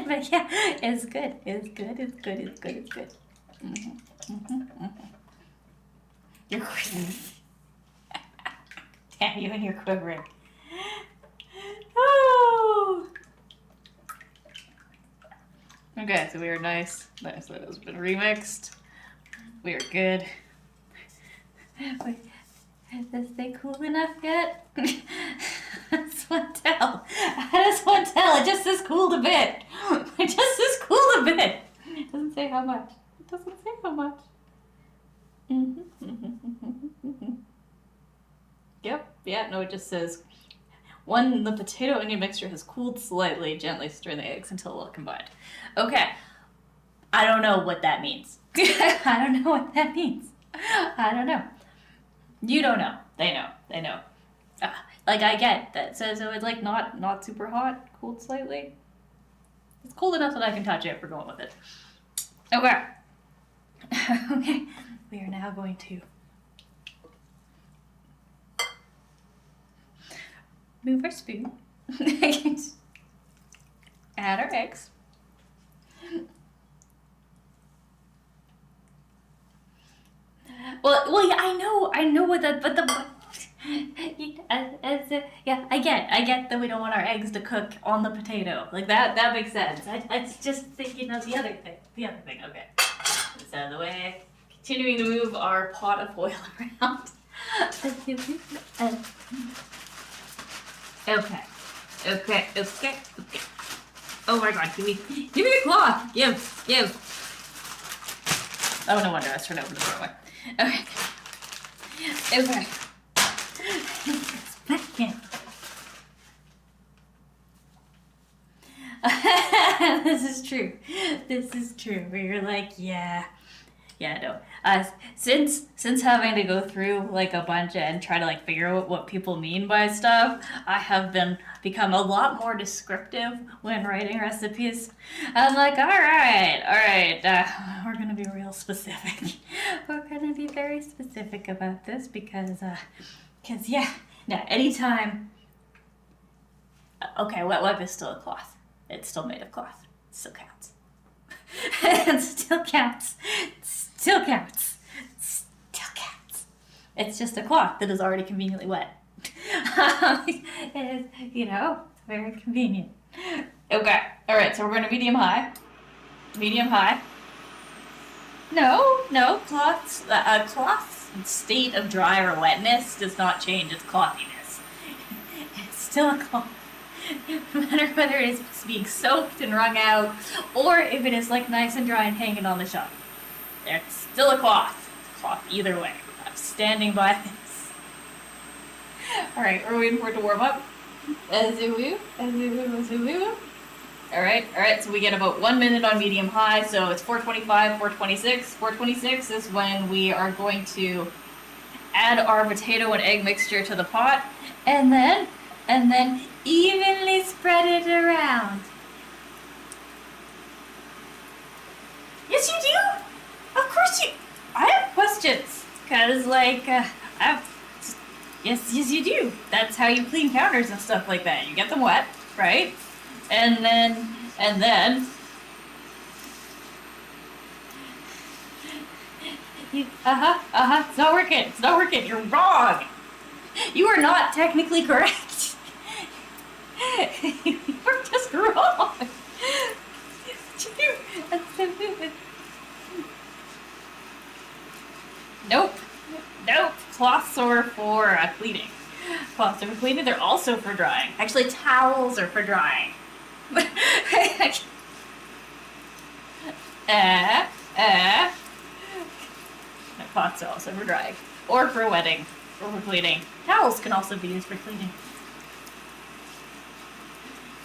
But yeah, it's good. You're quivering. Damn you and you're quivering. Oh. Okay, so we are nice. That has been remixed. We are good. Wait. Is this thing cool enough yet? I just want to tell. It just says cooled a bit. It doesn't say how much. Yep. Yeah, no, it just says, when the potato onion mixture has cooled slightly, gently stir the eggs until well combined. Okay. I don't know what that means. I don't know. You don't know. They know. I get that. So it's not super hot, cooled slightly. It's cold enough that I can touch it. We're going with it. Okay. Okay. We are now going to move our spoon. Add our eggs. Well, yeah, I know what that, but I get that we don't want our eggs to cook on the potato. That makes sense. I just think, the other thing, okay. this out of the way. Continuing to move our pot of oil around. Okay. Oh my god, give me the cloth! Give! Oh, no wonder I was trying to open the doorway. Okay. Back in. This is true. Where you're like, yeah, no. Since having to go through like a bunch and try to like figure out what people mean by stuff, I have become a lot more descriptive when writing recipes. I'm like, all right, we're gonna be real specific. We're gonna be very specific about this because yeah, now anytime. Okay, wet wipe is still a cloth. It's still made of cloth. It still counts. It still counts. It's just a cloth that is already conveniently wet. It is, very convenient. Okay, all right, so we're going to medium high. No, cloth's state of dry or wetness does not change its clothiness. It's still a cloth. No matter whether it is being soaked and wrung out, or if it is like nice and dry and hanging on the shelf. It's still a cloth. It's a cloth either way. I'm standing by this. Alright, we're waiting for it to warm up. Azoo. Alright, so we get about 1 minute on medium high, so it's 425, 426. 426 is when we are going to add our potato and egg mixture to the pot, and then evenly spread it around. Yes, you do? Of course you... I have questions. Because, yes, you do. That's how you clean counters and stuff like that. You get them wet, right? And then... It's not working. You're wrong. You are not technically correct. You're just wrong. Nope. Cloths are for cleaning. They're also for drying. Actually, towels are for drying. Cloths are also for drying. Or for wetting. Or for cleaning. Towels can also be used for cleaning.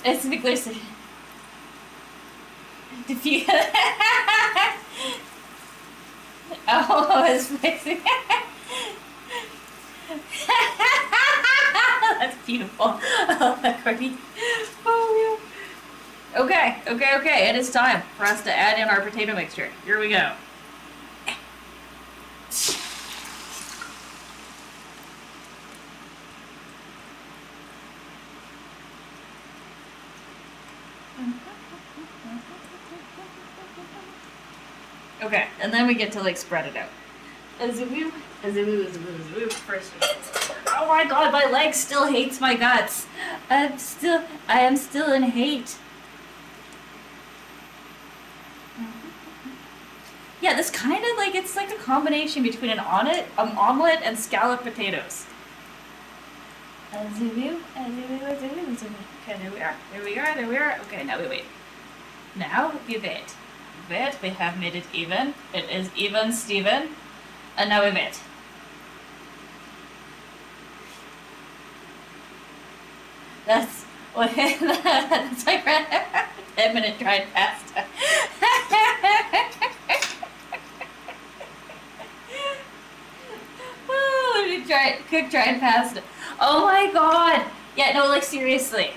It's the glycerin. Oh, it's fixing. That's beautiful. Oh, that Courtney. Oh, yeah. Okay. It is time for us to add in our potato mixture. Here we go. Okay, and then we get to spread it out. Azoo. First. Oh my god, my leg still hates my guts. I am still in hate. Yeah, this kind of it's like a combination between an omelet and scalloped potatoes. Azoo. Okay, there we are. Okay, now we wait. Now we wait. We have made it even. It is even, Steven. And now we wait. That's like 10-minute dried pasta. Cook dried pasta. Oh my god! Yeah, no, seriously.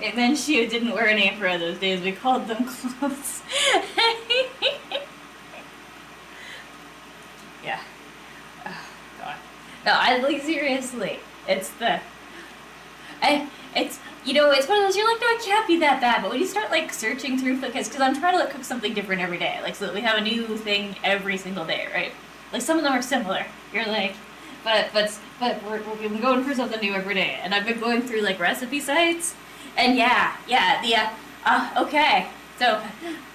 And then she didn't wear an apron those days. We called them clothes. Yeah. Oh, God. No, seriously. It's it's one of those, you're like, no, it can't be that bad. But when you start, searching through, because I'm trying to cook something different every day. So that we have a new thing every single day, right? Some of them are similar. You're like, but we're going for something new every day. And I've been going through, recipe sites. And okay. So,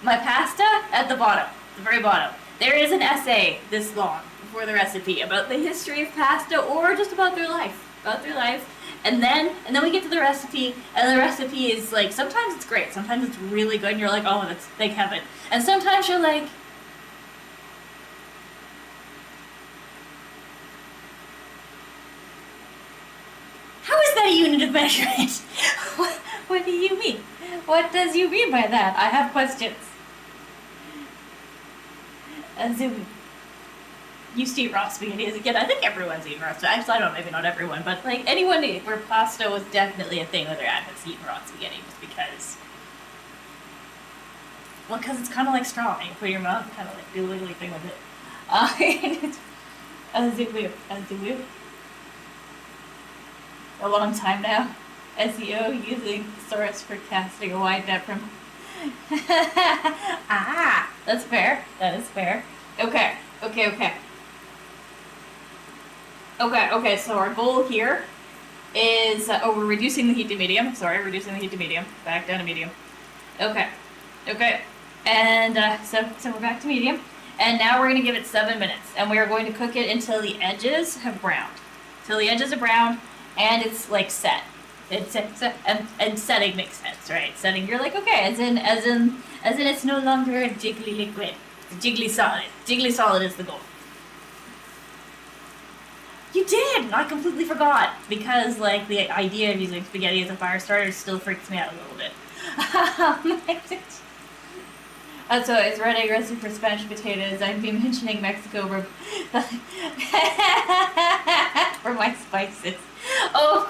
my pasta at the bottom. the very bottom, there is an essay this long before the recipe about the history of pasta or just about their life. And then we get to the recipe, and the recipe is like, sometimes it's great, sometimes it's really good, and you're like, oh, that's, thank heaven. And sometimes you're like, how is that a unit of measurement? What do you mean? What does you mean by that? I have questions. As in, used to eat raw spaghetti as a kid. I think everyone's eaten raw spaghetti. Actually, I don't know, maybe not everyone, but like anyone where pasta was definitely a thing where their adults eating raw spaghetti just because. Well, because it's kind of like straw. You put it in your mouth and kind of like do a wiggly thing with it. As you a long time now. SEO using thesaurus for casting a wide net from. Ah, that's fair. That is fair. Okay. So our goal here is we're reducing the heat to medium. Reducing the heat to medium. Back down to medium. Okay. And so we're back to medium, and now we're gonna give it 7 minutes, and we are going to cook it until the edges have browned. And it's like set. It's and setting makes sense, right? Setting, you're like, okay, as in it's no longer a jiggly liquid. It's jiggly solid. Jiggly solid is the goal. You did! I completely forgot, because like the idea of using spaghetti as a fire starter still freaks me out a little bit. So it's red egg recipe for Spanish potatoes. I'd be mentioning Mexico for my spices. Oh, of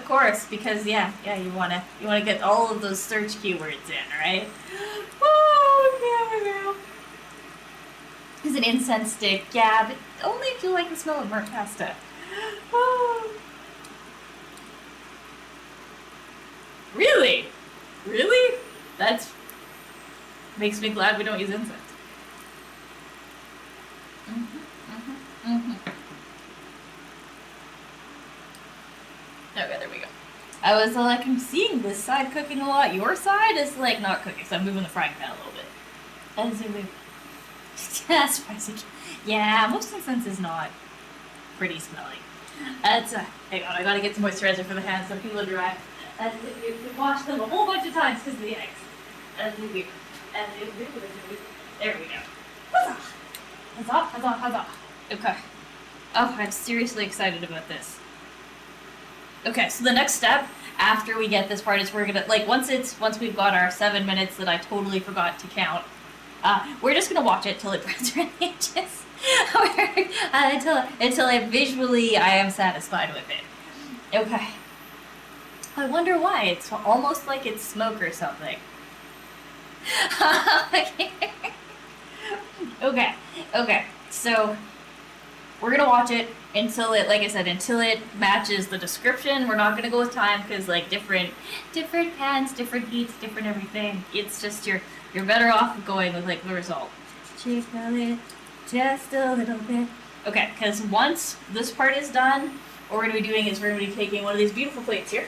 course, because yeah, you wanna get all of those search keywords in, right? Oh, yeah. It's an incense stick, yeah, but only if you like the smell of burnt pasta. Oh. Really? That's makes me glad we don't use incense. Okay, there we go. I was like, I'm seeing this side cooking a lot. Your side is like not cooking, so I'm moving the frying pan a little bit. As we move. Spicy. Yeah, most incense is not pretty smelling. Hang on, I gotta get some moisturizer for the hands. Some people are dry. We wash them a whole bunch of times because of the eggs. There we go. Huzzah. Okay. Oh, I'm seriously excited about this. Okay, so the next step after we get this part is we're gonna, like, once we've got our 7 minutes that I totally forgot to count, we're just gonna watch it till it burns around the edges. Until I am satisfied with it. Okay. I wonder why. It's almost like it's smoke or something. Okay. So we're gonna watch it until it, like I said, until it matches the description. We're not gonna go with time because like different pans, different heats, different everything. It's just you're better off going with like the result. Jiggle it just a little bit. Okay, because once this part is done, what we're gonna be doing is we're gonna be taking one of these beautiful plates here.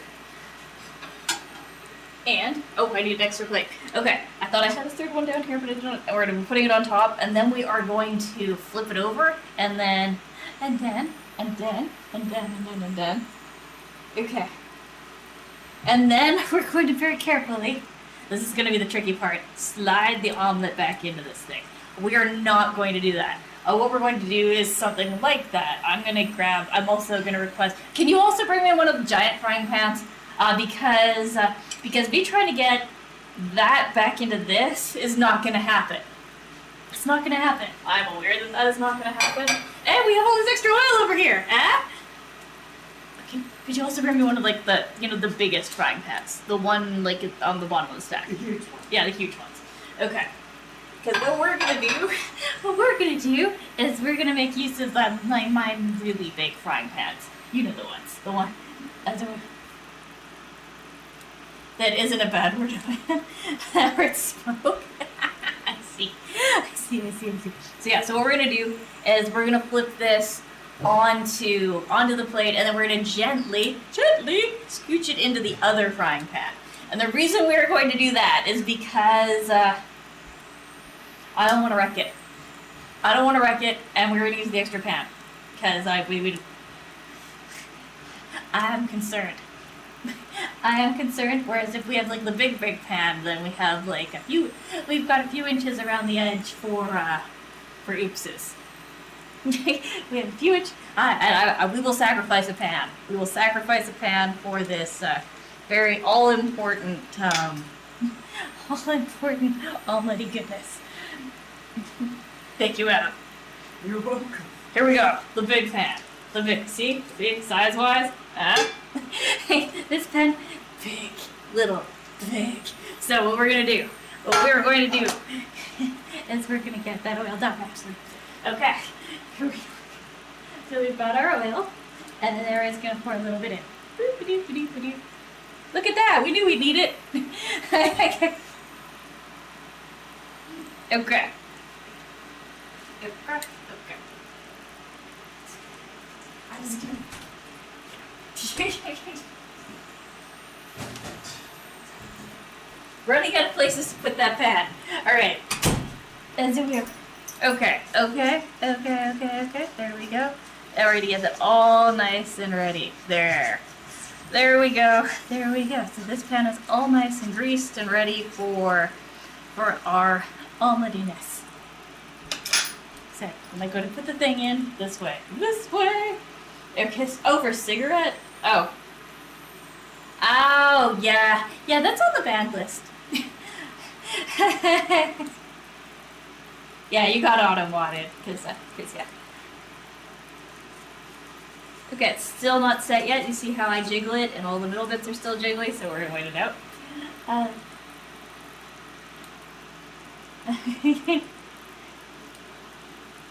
And, oh, I need an extra plate. Okay, I thought I had a third one down here, but I don't. We're going to be putting it on top, and then we are going to flip it over, and then. Okay. And then we're going to very carefully, this is going to be the tricky part, slide the omelet back into this thing. We are not going to do that. What we're going to do is something like that. I'm also going to request, can you also bring me one of the giant frying pans? Because me trying to get that back into this is not going to happen. It's not going to happen. I'm aware that is not going to happen. And we have all this extra oil over here. Could you also bring me one of like the biggest frying pans? The one like on the bottom of the stack. The huge one. Yeah, the huge ones. Okay. Because what we're going to do is we're going to make use of my really big frying pans. You know the ones. The one. That isn't a bad word. That word smoke. I see. So yeah, so what we're gonna do is we're gonna flip this onto the plate, and then we're gonna gently scooch it into the other frying pan. And the reason we're going to do that is because I don't want to wreck it. I don't want to wreck it, and we're going to use the extra pan. Because I am concerned. I am concerned, whereas if we have like the big pan, then we have like we've got a few inches around the edge for oopses. We have a few inches, we will sacrifice a pan. We will sacrifice a pan for this very all-important, omelette-y goodness. Thank you, Adam. You're welcome. Here we go, the big pan. The big, see, size-wise, this pen, big, little, big. So what we're gonna do, is we're gonna get that oil done, actually. Okay, here we go. So we've got our oil, and then Ari's gonna pour a little bit in. Look at that, we knew we'd need it. Okay. Okay. I'm just gonna... Running out of places to put that pan. Alright. And so we're... Okay. There we go. Already get that all nice and ready. There we go. So this pan is all nice and greased and ready for our omelet-iness. So I'm going to put the thing in this way. Okay. Oh, for cigarette? Oh, yeah, that's on the banned list. Yeah, you got auto wanted, cause yeah. Okay, it's still not set yet. You see how I jiggle it, and all the middle bits are still jiggly, so we're gonna wait it out.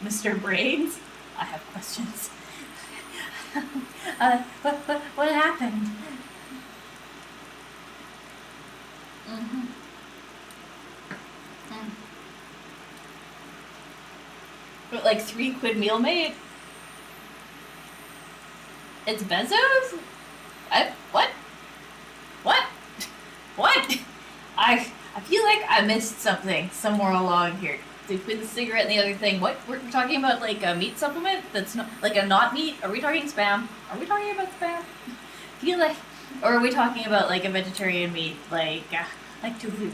Mr. Brains, I have questions. What happened? But like £3 meal mate? It's Bezos? What? I feel like I missed something somewhere along here. With the cigarette and the other thing, what we're talking about, like a meat supplement that's not like a not meat? Are we talking spam? Are we talking about spam? I feel like, or are we talking about like a vegetarian meat, like tofu?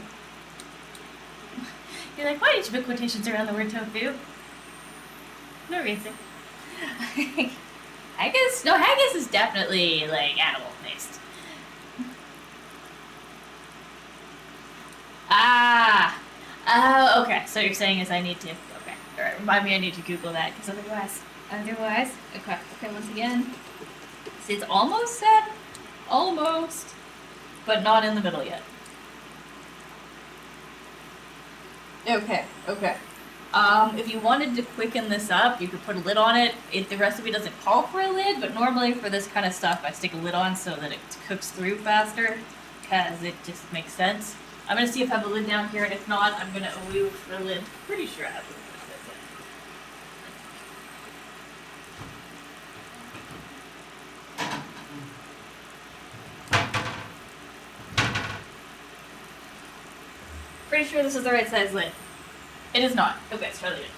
You're like, why did you put quotations around the word tofu? No reason. Haggis is definitely like animal based. Oh, okay. So you're saying is I need to, okay. Alright, remind me I need to Google that, because otherwise, okay, once again. See, it's almost set. Almost. But not in the middle yet. Okay. If you wanted to quicken this up, you could put a lid on it. If the recipe doesn't call for a lid, but normally for this kind of stuff, I stick a lid on so that it cooks through faster, because it just makes sense. I'm going to see if I have a lid down here, and if not, I'm going to allude for a lid. Pretty sure I have a lid. Pretty sure this is the right size lid. It is not. Okay, let's try the lid.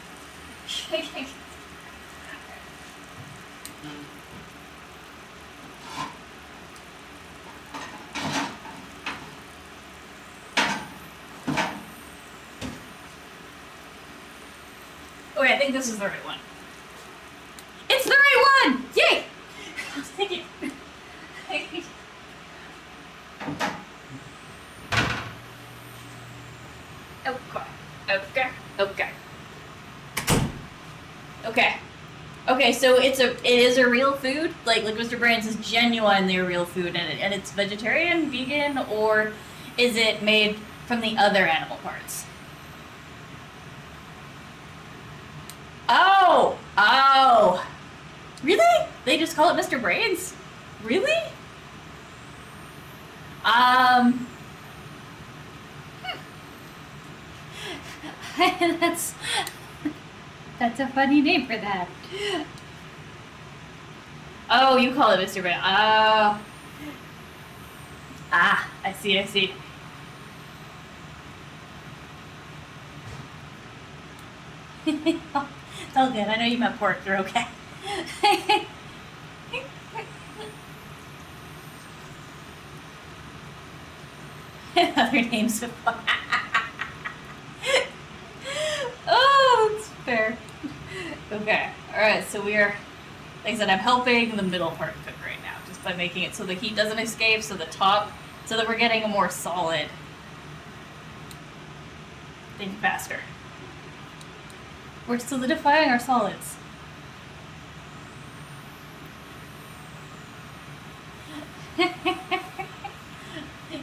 Okay, I think this is the right one. It's the right one! Yay! I'll take it. Okay, so it is a real food? Like Mr. Brains is genuinely a real food, and it's vegetarian, vegan, or is it made from the other animal parts? Oh! Really? They just call it Mr. Brains? Really? That's a funny name for that. Oh, you call it Mr. Brains. Oh. I see. It's all good. I know you meant pork. You're okay. Other names of Oh, that's fair. Okay. Alright, so we are, like I said, I'm helping the middle part cook right now, just by making it so the heat doesn't escape, so the top, so that we're getting a more solid thing faster. We're solidifying our solids.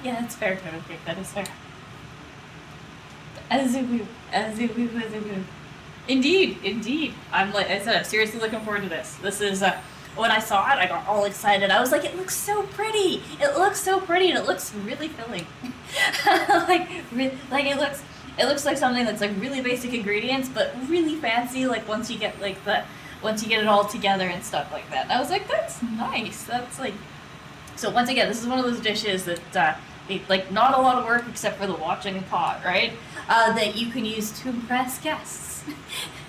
Yeah, that's fair, Total Cake. That is fair. Azubu. Indeed, indeed. I'm like I said, I'm seriously looking forward to this. This is when I saw it, I got all excited. I was like, it looks so pretty. It looks so pretty, and it looks really filling. like it looks like something that's like really basic ingredients, but really fancy. Like once you get it all together and stuff like that. And I was like, that's nice. That's like. So once again, this is one of those dishes that like not a lot of work except for the watching pot, right? That you can use to impress guests.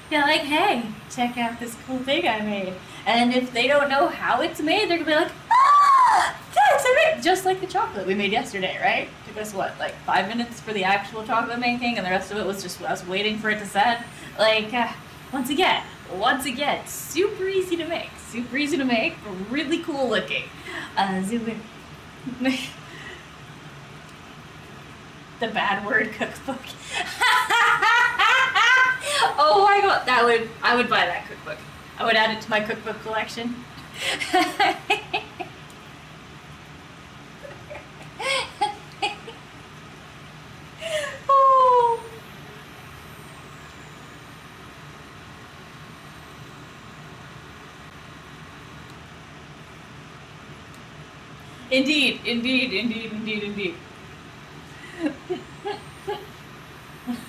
You're like, hey, check out this cool thing I made. And if they don't know how it's made, they're gonna be like, ah, that's amazing! Just like the chocolate we made yesterday, right? It took us what, like 5 minutes for the actual chocolate making, and the rest of it was just us waiting for it to set. Like, once again, super easy to make. Super easy to make, really cool looking. Zoom in. The bad word cookbook. Oh my god, I would buy that cookbook. I would add it to my cookbook collection. Oh. Indeed.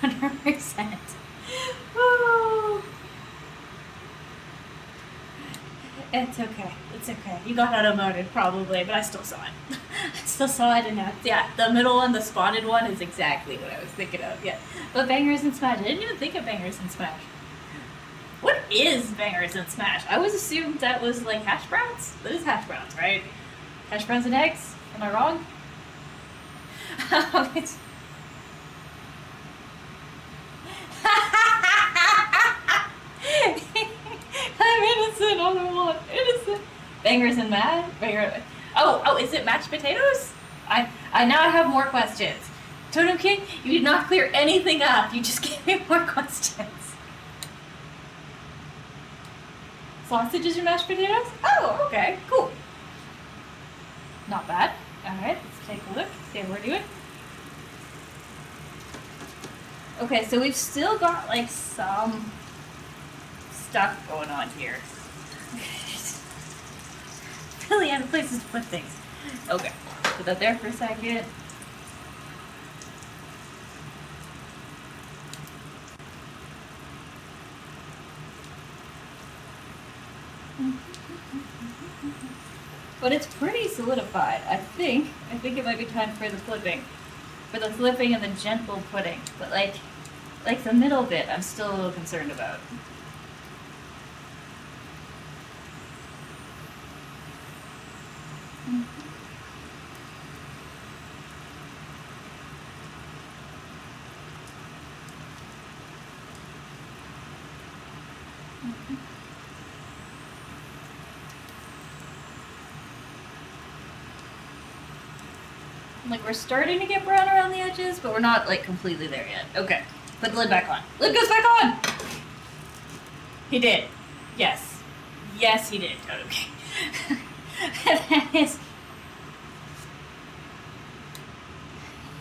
100%. Oh. It's okay. You got automoted probably, but I still saw it. And yeah, the middle one, the spotted one, is exactly what I was thinking of. Yeah, but bangers and smash. I didn't even think of bangers and smash. What is bangers and smash? I always assumed that was like hash browns. That is hash browns, right? Hash browns and eggs. Am I wrong? I'm innocent on the one. Innocent. Bangers and mash? Oh, is it mashed potatoes? I now have more questions. Totem King, you did not clear anything up. You just gave me more questions. Sausages and mashed potatoes? Oh, okay, cool. Not bad. Alright, let's take a look, see how we're doing. Okay, so we've still got like some stuff going on here. Really out of places to put things. Okay, put that there for a second. But it's pretty solidified. I think it might be time for the flipping. For the flipping and the gentle pudding. But like the middle bit, I'm still a little concerned about. Like, we're starting to get brown around the edges, but we're not, like, completely there yet. Okay. Put the lid back on. Lid goes back on! He did. Yes. Yes, he did. Okay. That is...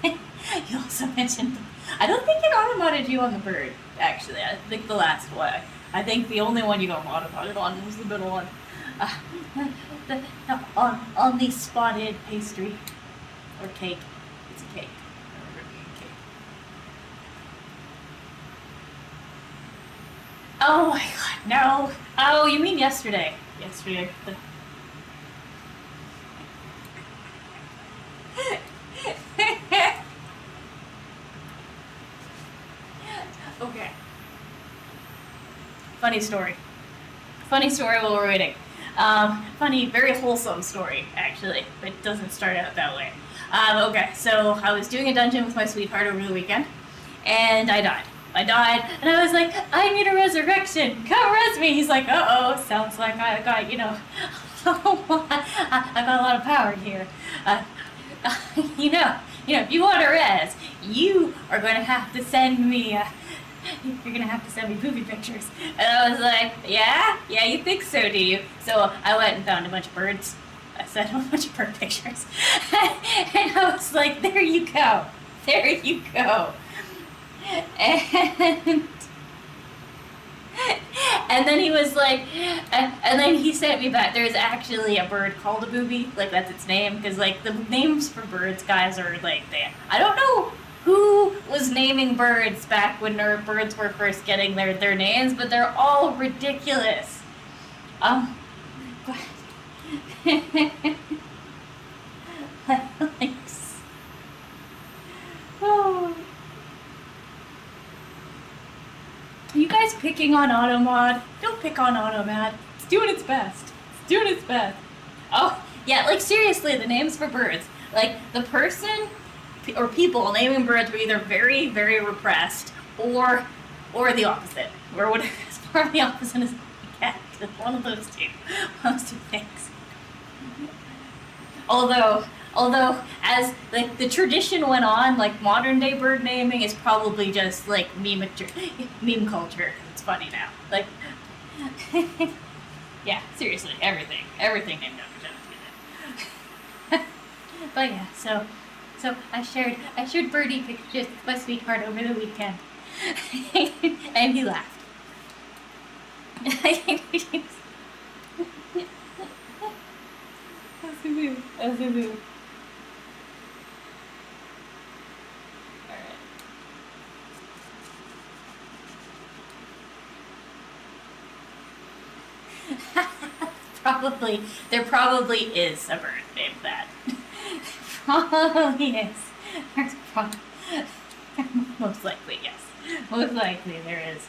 You also mentioned... I don't think it auto-modded you on the bird, actually. I think the last one. I think the only one you got auto-modded on was the middle one. On the spotted pastry. Or cake. It's a cake. I remember it being a cake. Oh my god, no. Oh, you mean yesterday. Yesterday. Okay. Funny story. Funny story while we're waiting. Funny, very wholesome story, actually, but it doesn't start out that way. Okay, so I was doing a dungeon with my sweetheart over the weekend, and I died. And I was like, I need a resurrection. Come res me. He's like, uh-oh, sounds like I got, I got a lot of power here. If you want a res, you are going to have to send me, you're going to have to send me poopy pictures. And I was like, yeah, you think so, do you? So I went and found a bunch of birds. I sent him a bunch of bird pictures. And I was like, there you go. And then he was like, and then he sent me back. There's actually a bird called a booby, like that's its name, because like the names for birds, guys, are like I don't know who was naming birds back when birds were first getting their names, but they're all ridiculous. Oh. Are you guys picking on Automod? Don't pick on Automod. It's doing its best. Oh, yeah, like seriously, the names for birds. Like, the person or people naming birds were either very, very repressed or the opposite. Or whatever, as far as the opposite is cat. One of those two things. Although, as like the tradition went on, like modern day bird naming is probably just like meme culture. It's funny now. Like, yeah, seriously, everything named after Jonathan. But yeah, so I shared birdie pictures with my sweetheart over the weekend, and he laughed. That's a move. There probably is a bird named that. Probably is. Most likely, yes. Most likely there is.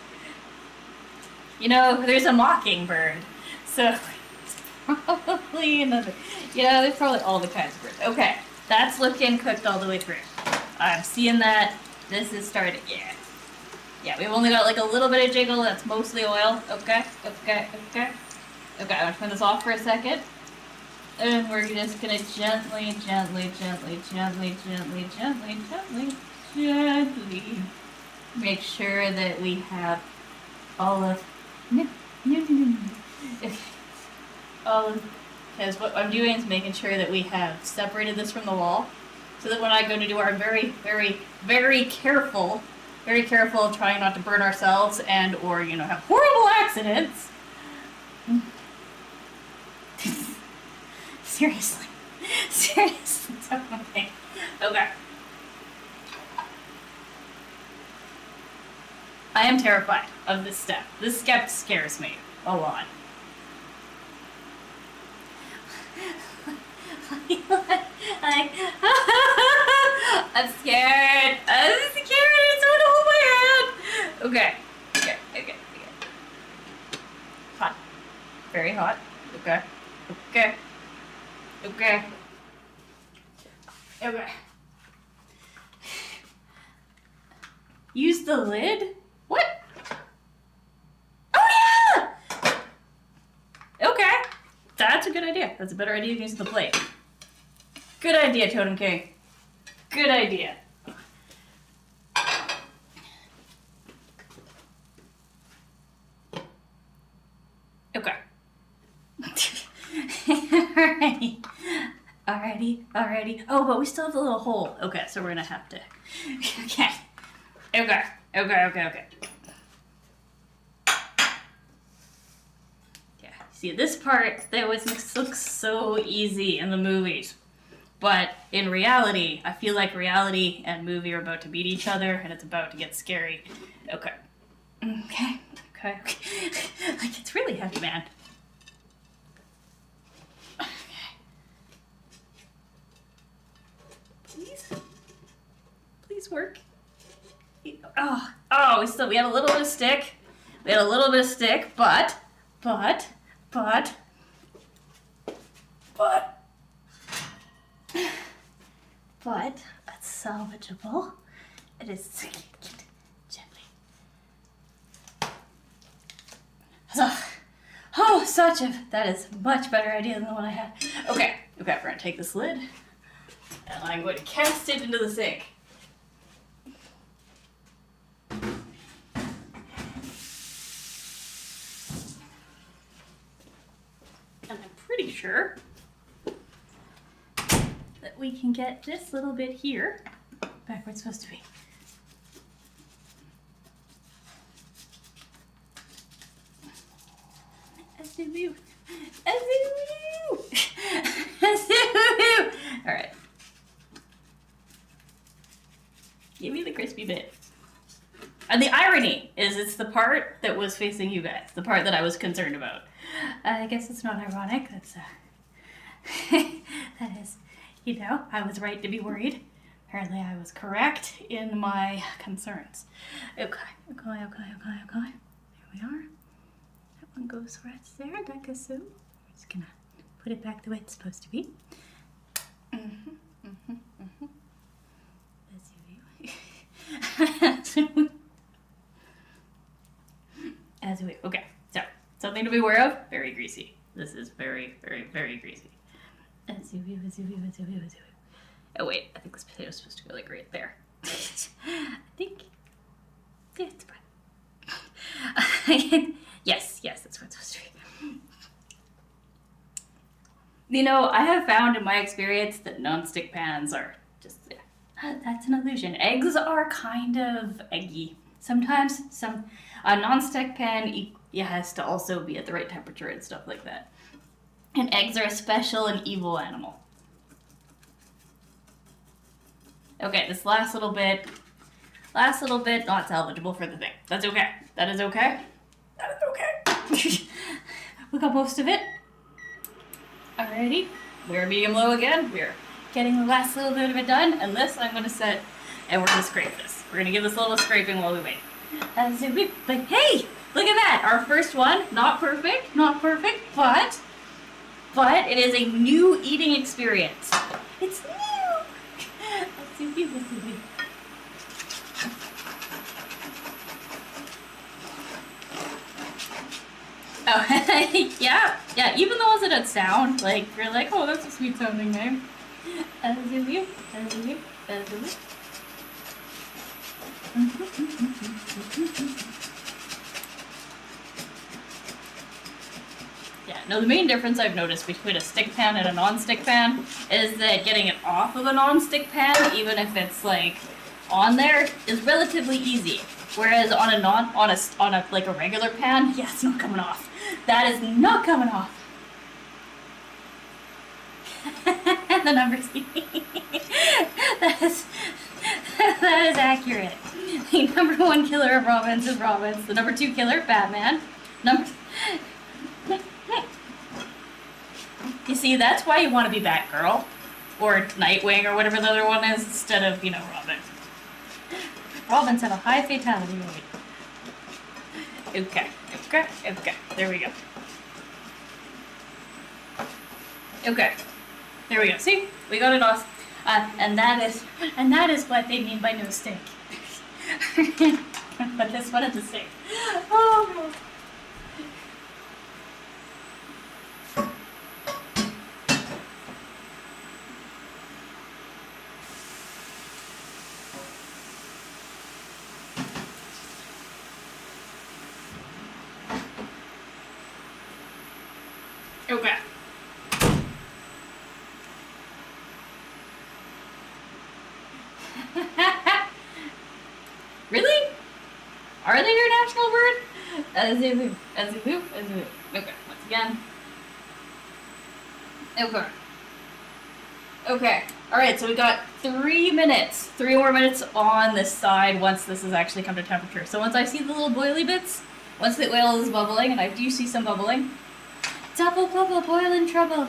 There's a mockingbird, so probably another. There's probably all the kinds of birds. Okay, that's looking cooked all the way through. I'm seeing that this is starting. Yeah, we've only got like a little bit of jiggle. That's mostly oil. Okay, I'm gonna turn this off for a second. And we're just gonna gently make sure that we have all of because what I'm doing is making sure that we have separated this from the wall, so that when I go to do our very, very, very careful trying not to burn ourselves and or have horrible accidents. Seriously, okay. I am terrified of this step. This step scares me a lot. I'm scared. It's going to hold my hand. Okay. Hot. Very hot. Okay. Use the lid? What? Oh yeah! Okay. That's a good idea. That's a better idea than using the plate. Good idea, Totem King. Good idea. Okay. Alrighty. Oh, but we still have a little hole. Okay, so we're gonna have to. Okay. Yeah. See, this part that looks so easy in the movies, but in reality, I feel like reality and movie are about to meet each other, and it's about to get scary. Okay. Like, it's really heavy, man. Please work. Oh, we had a little bit of stick. We had a little bit of stick, but, that's salvageable. It is gently. Oh, that is a much better idea than the one I had. Okay, we're gonna take this lid and I'm going to cast it into the sink. And I'm pretty sure that we can get this little bit here back where it's supposed to be. All right. Give me the crispy bit. And the irony is it's the part that was facing you guys, the part that I was concerned about. I guess it's not ironic. That's that is, I was right to be worried. Apparently I was correct in my concerns. Okay. There we are. That one goes right there, like so. We're just gonna put it back the way it's supposed to be. Okay, so something to be aware of, very greasy. This is very, very, very greasy. Oh wait, I think this potato is supposed to go like right there. I think, yeah, it's fine. Yes, that's where it's supposed to be. I have found in my experience that non-stick pans are just, that's an illusion. Eggs are kind of eggy. Sometimes a non-stick pan has to also be at the right temperature and stuff like that. And eggs are a special and evil animal. Okay, this last little bit, not salvageable for the thing. That's okay. That is okay. We got most of it. Alrighty, we're medium-low again. We're getting the last little bit of it done. And this I'm gonna set, and we're gonna scrape this. We're gonna give this a little scraping while we wait. But hey, look at that. Our first one, not perfect, but it is a new eating experience. It's new. Oh, yeah. Even the ones that don't sound like, you're like, oh, that's a sweet sounding name. Yeah, no, the main difference I've noticed between a stick pan and a non-stick pan is that getting it off of a non-stick pan, even if it's like on there, is relatively easy. Whereas on a like a regular pan, yeah, it's not coming off. That is not coming off. The numbers. That is accurate. The number one killer of Robins is Robins. The number two killer, Batman. You see, that's why you want to be Batgirl, or Nightwing, or whatever the other one is, instead of, Robin. Robins have a high fatality rate. Okay. There we go. Okay. There we go. See? We got it off. And that is what they mean by no stick. But this one is a stick. Oh no. Okay. Really? Are they your national bird? Azulu. Okay, once again. Okay. Alright, so we got 3 minutes. 3 more minutes on this side once this has actually come to temperature. So once I see the little boily bits, once the oil is bubbling, and I do see some bubbling, double bubble, boiling trouble.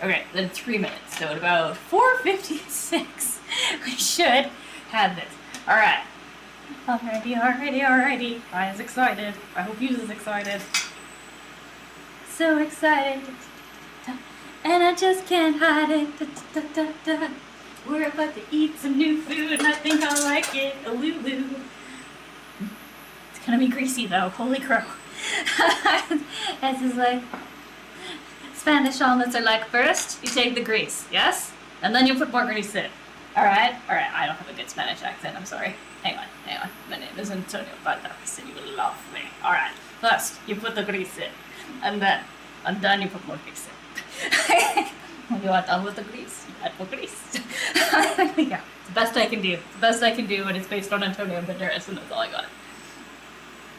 Okay, then 3 minutes. So at about 4:56, we should have this. All right. Alrighty. I is excited. I hope you is excited. So excited. And I just can't hide it. We're about to eat some new food and I think I like it. A lulu. It's gonna be greasy though. Holy crow. This is like Spanish omelets are like, first you take the grease, yes? And then you put more grease in. Alright? I don't have a good Spanish accent, I'm sorry. Hang on. My name is Antonio Banderas and you will love me. Alright. First, you put the grease in. And then you put more grease in. When you are done with the grease, you add more grease. Yeah, it's the best I can do. It's the best I can do, and it's based on Antonio Banderas, and that's all I got.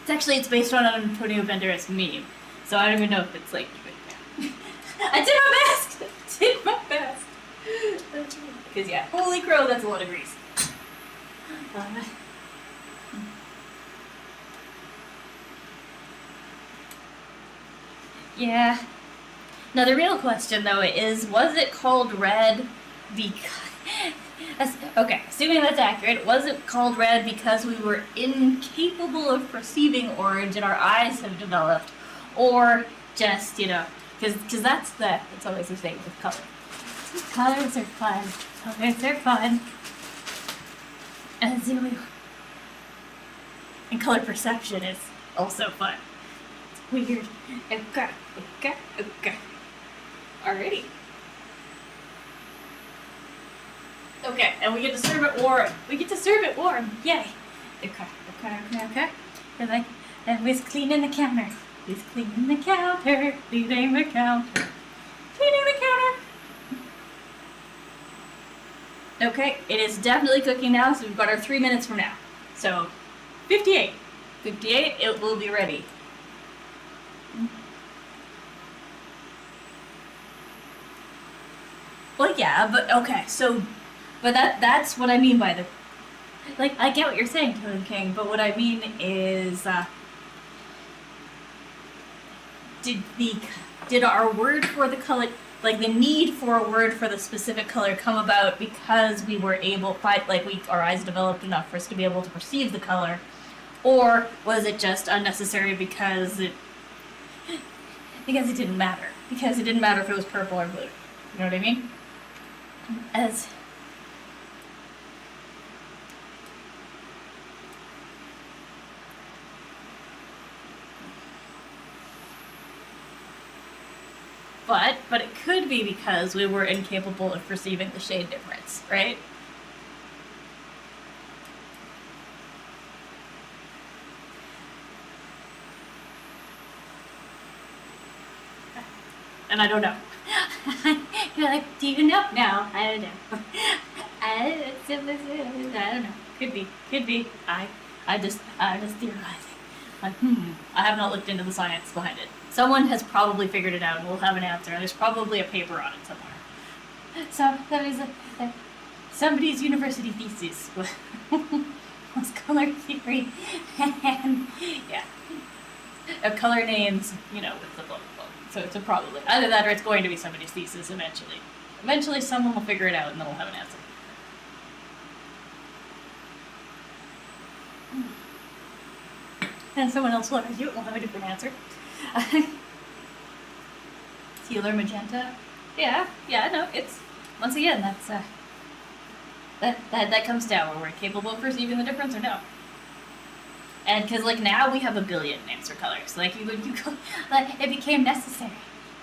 It's based on an Antonio Banderas meme, so I don't even know if it's like. I did my best. Because yeah, holy crow, that's a lot of grease. Yeah. Now the real question though is, was it called red because... Okay, assuming that's accurate, was it called red because we were incapable of perceiving orange and our eyes have developed? Or just, because that's always the thing with color. Colors are fun. And color perception is also fun. It's weird. Okay. Alrighty. Okay, and we get to serve it warm. Yay. Okay. And we're cleaning the counter. Cleaning the counter. Okay, it is definitely cooking now, so we've got our 3 minutes from now. So, 58, it will be ready. Well, yeah, but okay, so, but that's what I mean by the, like, I get what you're saying, Toad King, but what I mean is, did our word for the color, like the need for a word for the specific color come about because we were able, our eyes developed enough for us to be able to perceive the color, or was it just unnecessary because it didn't matter? Because it didn't matter if it was purple or blue. You know what I mean? But it could be because we were incapable of perceiving the shade difference, right? And I don't know. You're like, do you know? No, I don't know. I don't know. Could be. I just theorizing. Like, I have not looked into the science behind it. Someone has probably figured it out and we'll have an answer. There's probably a paper on it somewhere. So that is somebody's university thesis was color theory and yeah, color names, with the blah blah blah. So it's probably either that or it's going to be somebody's thesis eventually. Eventually someone will figure it out and then we'll have an answer. And someone else will argue it, we'll have a different answer. Teal or magenta? Yeah, no, it's, once again, that's, that comes down where we're capable of perceiving the difference or no. And because, now we have a billion names for colors. Like, it became necessary.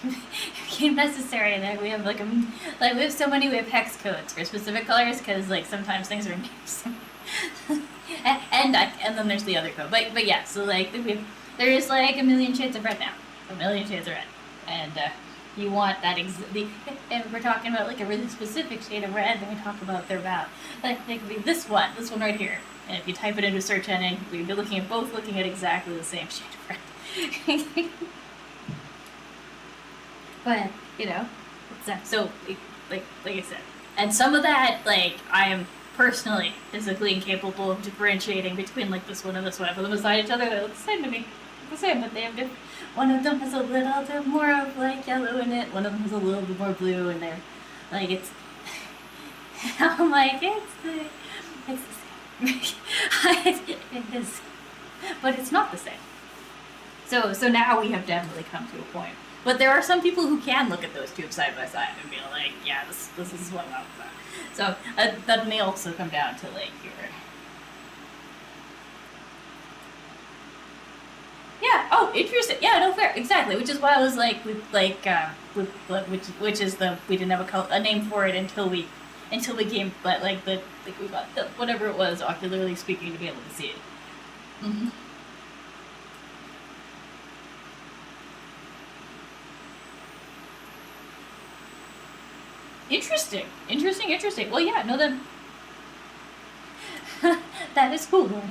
And then we have, we have so many, we have hex codes for specific colors, because, sometimes things are names. and then there's the other code. But yeah, so, there is, a million shades of red now. A million shades of red. And, you want that, if we're talking about, a really specific shade of red, then we talk about their value. They could be this one right here. And if you type it into a search engine, we'd be looking at exactly the same shade of red. But, it's, so, like I said. And some of that, I am personally physically incapable of differentiating between, this one and this one. I put them beside each other, they look the same to me. The same, but they have different. One of them has a little bit more of yellow in it. One of them has a little bit more blue in there. It's. I'm it's the same. It is, but it's not the same. So now we have definitely come to a point. But there are some people who can look at those tubes side by side and be like, yeah, this is what I'm about. So that may also come down to like your. Yeah. Oh, interesting. Yeah. No, fair. Exactly. Which is why I was like, which is the we didn't have a name for it until we came, but we got the whatever it was, ocularly speaking, to be able to see it. Mm-hmm. Interesting. Well, yeah, no, then that is cool.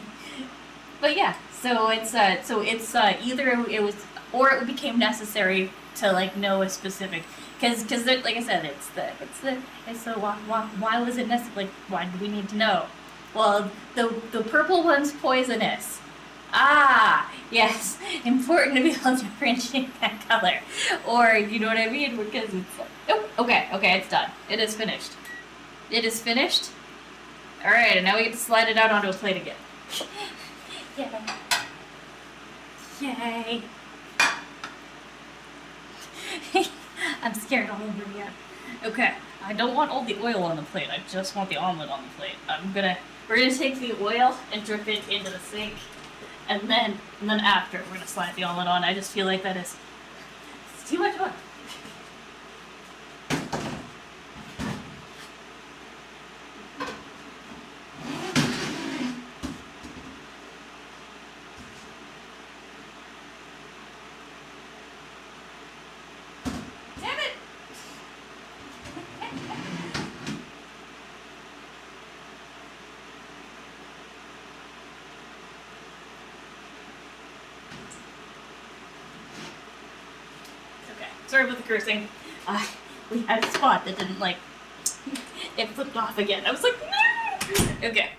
But yeah, so it's either it was or it became necessary to like know a specific because like I said, it's so why was it necessary? Like, why do we need to know? Well, the purple one's poisonous. Ah, yes, important to be able to differentiate that color, or you know what I mean? Because it's like, oh, okay, it's done. It is finished. It is finished. All right, and now we get to slide it out onto a plate again. Yay! I'm scared all over again. Okay, I don't want all the oil on the plate. I just want the omelet on the plate. We're gonna take the oil and drip it into the sink. And then after, we're gonna slide the omelet on. I just feel like it's too much oil. Damn it! Sorry about the cursing. We had a spot that didn't it flipped off again. I was like, no! Okay.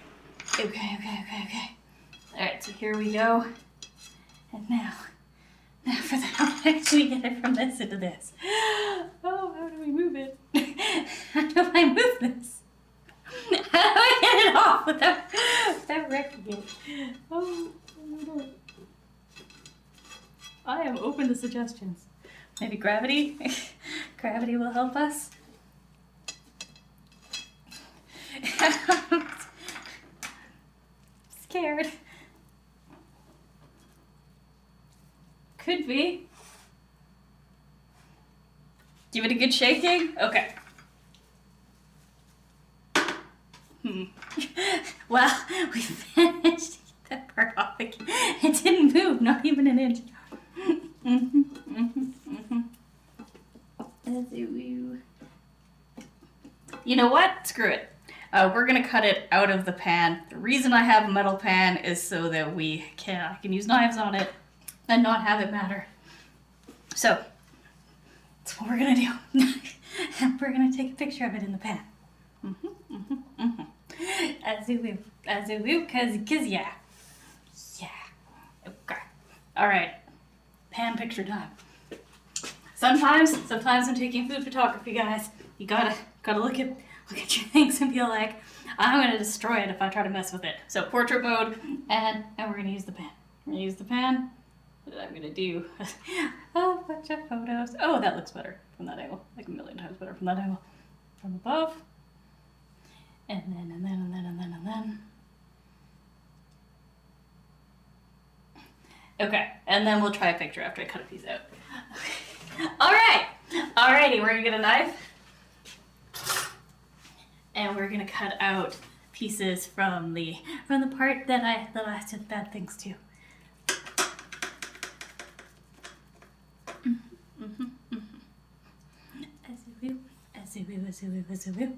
Alright, so here we go. And now for that, how do I actually get it from this into this? Oh, how do we move it? How do I move this? How do I get it off without wrecking it? Oh my god. I am open to suggestions. Maybe gravity? Gravity will help us. Scared. Could be. Give it a good shaking? Okay. Well, we finished that part off again. It didn't move, not even an inch. You know what? Screw it. We're gonna cut it out of the pan. The reason I have a metal pan is so that I can use knives on it and not have it matter. So that's what we're gonna do. And we're gonna take a picture of it in the pan. As we will, cause yeah. Okay. All right. Pan picture time. Sometimes when taking food photography, guys, you gotta look at your things and be like, I'm gonna destroy it if I try to mess with it. So portrait mode, and we're gonna use the pan. We're gonna use the pan. I'm gonna do a bunch of photos. Oh, that looks better from that angle, like a million times better from that angle. From above, and then. Okay, and then we'll try a picture after I cut a piece out. Alrighty, we're gonna get a knife. And we're gonna cut out pieces from the part that I said bad things to. As we will.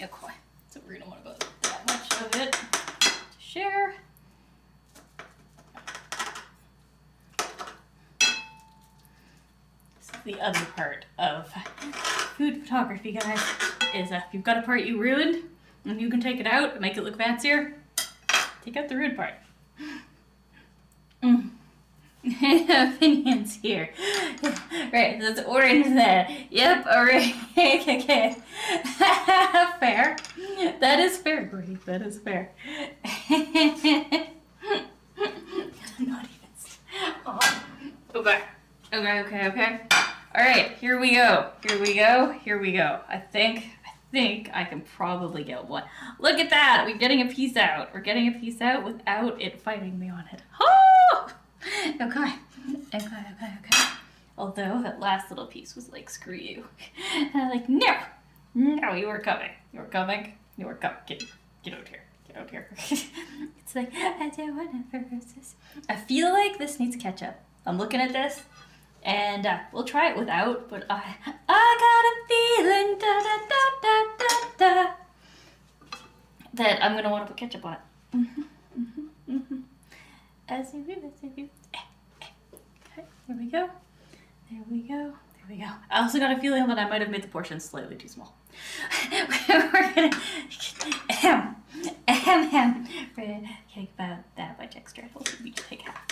Okay, so we're gonna want about that much of it to share. The other part of food photography, guys, is if you've got a part you ruined and you can take it out and make it look fancier, take out the ruined part. Opinions here. Right, that's orange then. Yep, alright. Okay. Fair. That is fair, Bree. That is fair. Okay. All right, here we go. I think I can probably get one. Look at that. We're getting a piece out. Without it fighting me on it. Oh! Okay. Although that last little piece was like, screw you. And I'm like, no, you were coming. Get out here. It's like, I don't want to versus this. I feel like this needs ketchup. I'm looking at this, and we'll try it without, but I got a feeling, that I'm going to want to put ketchup on it. As you do. Okay, there we go. I also got a feeling that I might have made the portion slightly too small. We're gonna take about that much extra. We'll take half.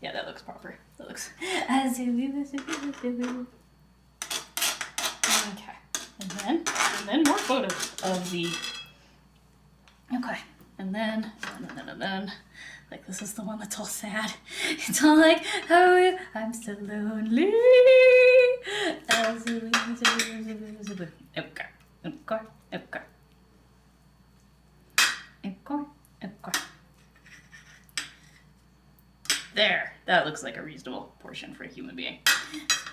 Yeah, that looks proper. Okay. And then more photos of the. Okay. And then, like, this is the one that's all sad. It's all like, oh, I'm so lonely. Okay. There. That looks like a reasonable portion for a human being.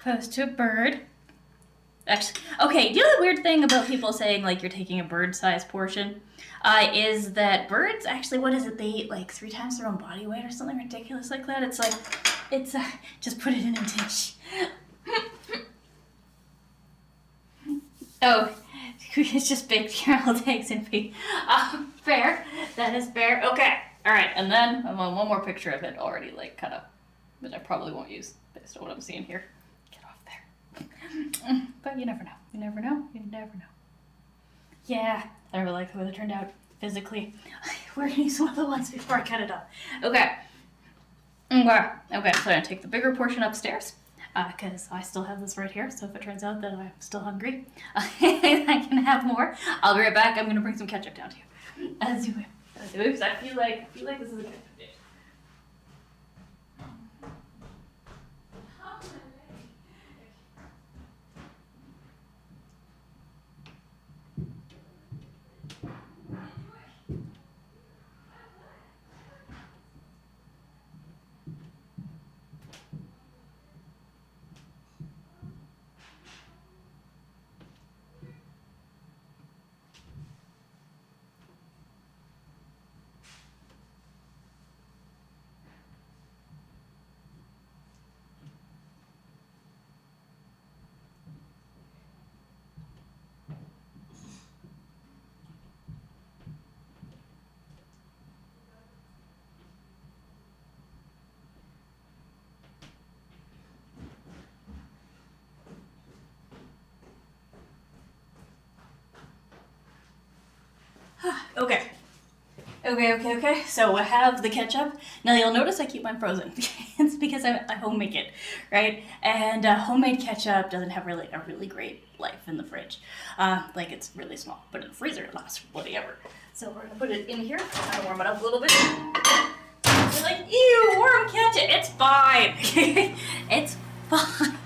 Opposed to a bird. Actually, okay, you know the weird thing about people saying, like, you're taking a bird-sized portion? Is that birds, actually, what is it? They eat, like, 3 times their own body weight or something ridiculous like that. It's like, just put it in a dish. Oh, it's just baked scrambled eggs and beef. Fair. That is fair. Okay. All right, and then I want one more picture of it already, like, kind of, but I probably won't use based on what I'm seeing here. Get off there. But you never know. You never know. Yeah, I really like the way they turned out physically. We're gonna use one of the ones before I cut it up. Okay, so I'm gonna take the bigger portion upstairs, because I still have this right here, so if it turns out that I'm still hungry, I can have more. I'll be right back. I'm gonna bring some ketchup down to you. As you will. Because I feel like this is a ketchup dish. Okay. So I have the ketchup. Now you'll notice I keep mine frozen. It's because I homemade it, right? And homemade ketchup doesn't have a really great life in the fridge. Like, it's really small, but in the freezer it lasts bloody ever. So we're gonna put it in here, kind of warm it up a little bit. You're like, ew, warm ketchup. It's fine. It's fine.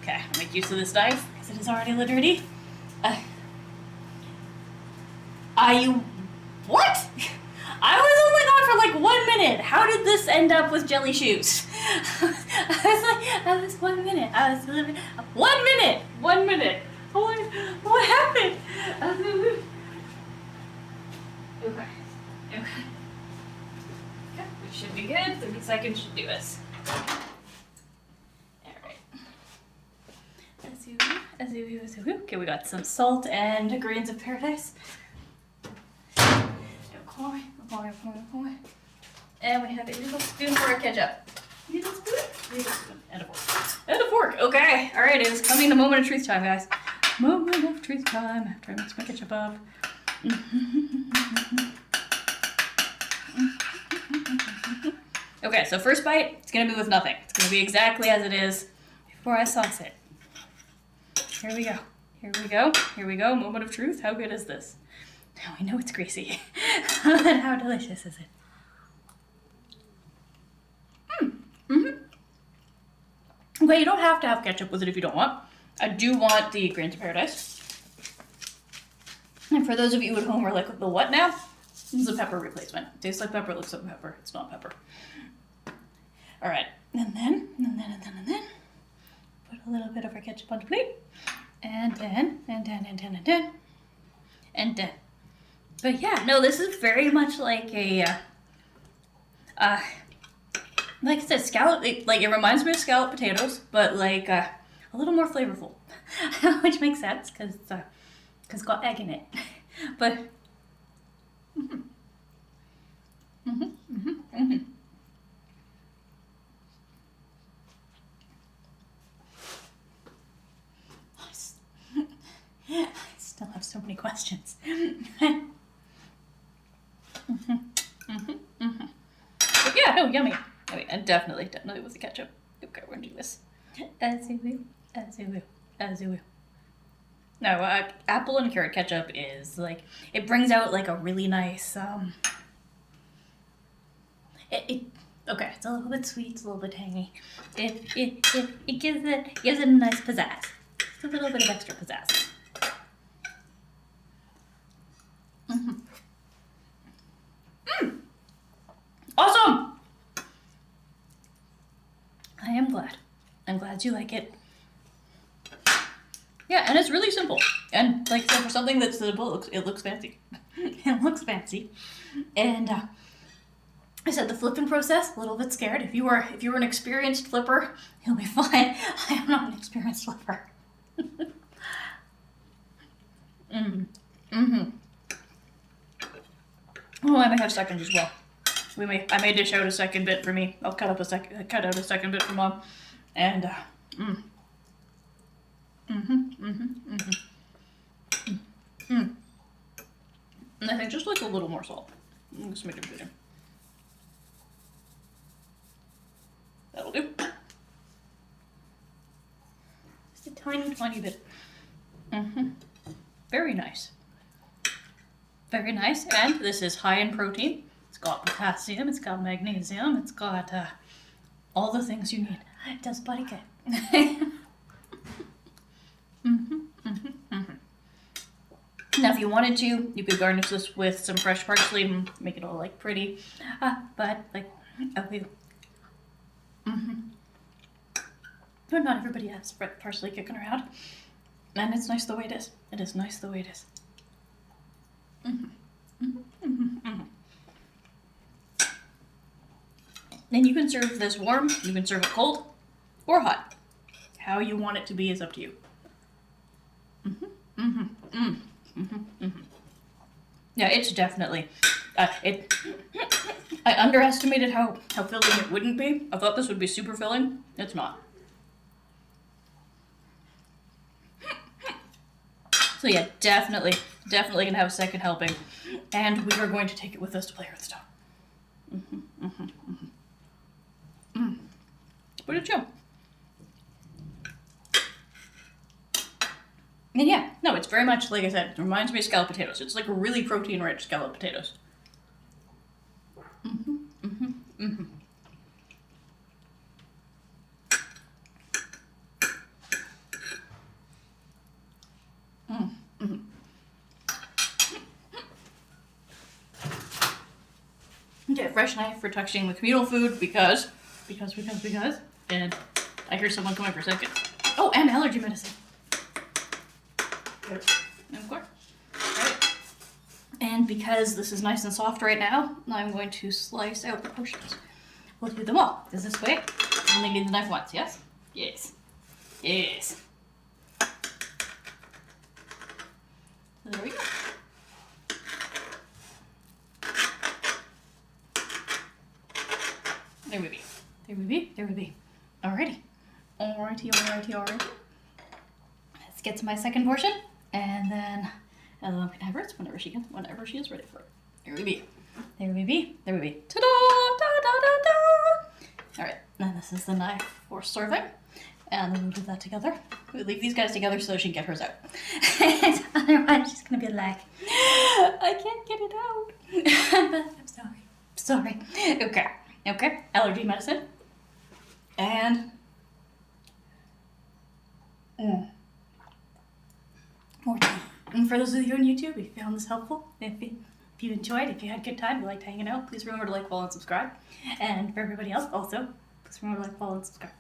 Okay, I'll make use of this knife because it is already a little dirty. What? I was only gone for like 1 minute. How did this end up with jelly shoes? I was 1 minute. 1 minute. 1 minute. What happened? Okay. We should be good. 30 seconds should do us. Okay, we got some salt and grains of paradise. And we have a little spoon for our ketchup. Little spoon. And a fork. Okay. All right, it is coming to moment of truth time, guys. Moment of truth time after I mix my ketchup up. Okay, so first bite, it's gonna be with nothing. It's gonna be exactly as it is before I sauce it. Here we go. Here we go. Here we go. Moment of truth. How good is this? Now we know it's greasy. And how delicious is it? Okay, you don't have to have ketchup with it if you don't want. I do want the grains of paradise. And for those of you at home who are like, the what now? This is a pepper replacement. Tastes like pepper, looks like pepper. It's not pepper. All right, and then, put a little bit of our ketchup on the plate. And then. But yeah, no, this is very much like a, like I said, scallop, it reminds me of scalloped potatoes, but like a little more flavorful, which makes sense because it's got egg in it. But I still have so many questions. But yeah, no, yummy. I mean, and definitely with the ketchup. Okay, we're gonna do this. As you will. No, apple and carrot ketchup is like, it brings out like a really nice, okay, it's a little bit sweet, it's a little bit tangy. It gives it a nice pizzazz. Just a little bit of extra pizzazz. Awesome! I am glad. I'm glad you like it. Yeah, and it's really simple. And like I said, for something that's simple, it looks fancy. It looks fancy. And I said the flipping process, a little bit scared. If you were an experienced flipper, you'll be fine. I am not an experienced flipper. Oh, I may have seconds as well. I may dish out a second bit for me. I'll cut out a second bit for Mom. And and I think just like a little more salt. Just make it bigger. That'll do. Just a tiny bit. Very nice. Very nice. And this is high in protein. It's got potassium, it's got magnesium, it's got all the things you need. It does body good. Now, if you wanted to, you could garnish this with some fresh parsley and make it all like pretty. But like, but not everybody has parsley kicking around, and it's nice the way it is. It is nice the way it is. And you can serve this warm, you can serve it cold, or hot. How you want it to be is up to you. Yeah, it's definitely, I underestimated how filling it wouldn't be. I thought this would be super filling. It's not. So yeah, definitely gonna have a second helping. And we are going to take it with us to play Hearthstone. But it's yum. And yeah, no, it's very much, like I said, it reminds me of scalloped potatoes. It's like really protein-rich scalloped potatoes. Okay, fresh knife for touching the communal food because, and I hear someone coming for a second. Oh, and allergy medicine. Of course. Right. And because this is nice and soft right now, I'm going to slice out the portions. We'll do them all. Is this way? I only need the knife once, yes? Yes. Yes. There we go. There we be. Alrighty. Let's get to my second portion, and then we can have hers whenever she is ready for it. Here we be. There we be. There we be. Ta-da! Da-da-da-da! All right, now this is the knife for serving. And then we'll do that together. We leave these guys together so she can get hers out. Otherwise, she's gonna be like, I can't get it out. I'm sorry. Sorry. Okay. Okay. Allergy medicine. And more tea. And for those of you on YouTube, if you found this helpful, if you enjoyed, if you had a good time, you liked hanging out, please remember to like, follow, and subscribe. And for everybody else, also, please remember to like, follow, and subscribe.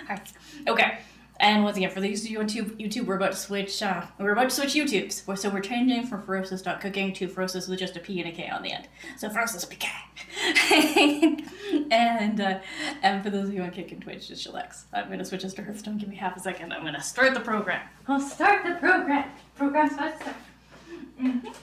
Alright. Okay. And once again, for those of you on YouTube, we're about to switch YouTubes. So we're changing from Ferocious.cooking to Ferocious with just a P and a K on the end. So Ferocious PK. And for those of you on Kick and Twitch, just chillax. I'm going to switch this to Hearthstone. Give me half a second. I'm going to start the program. I'll start the program. Program's about to start.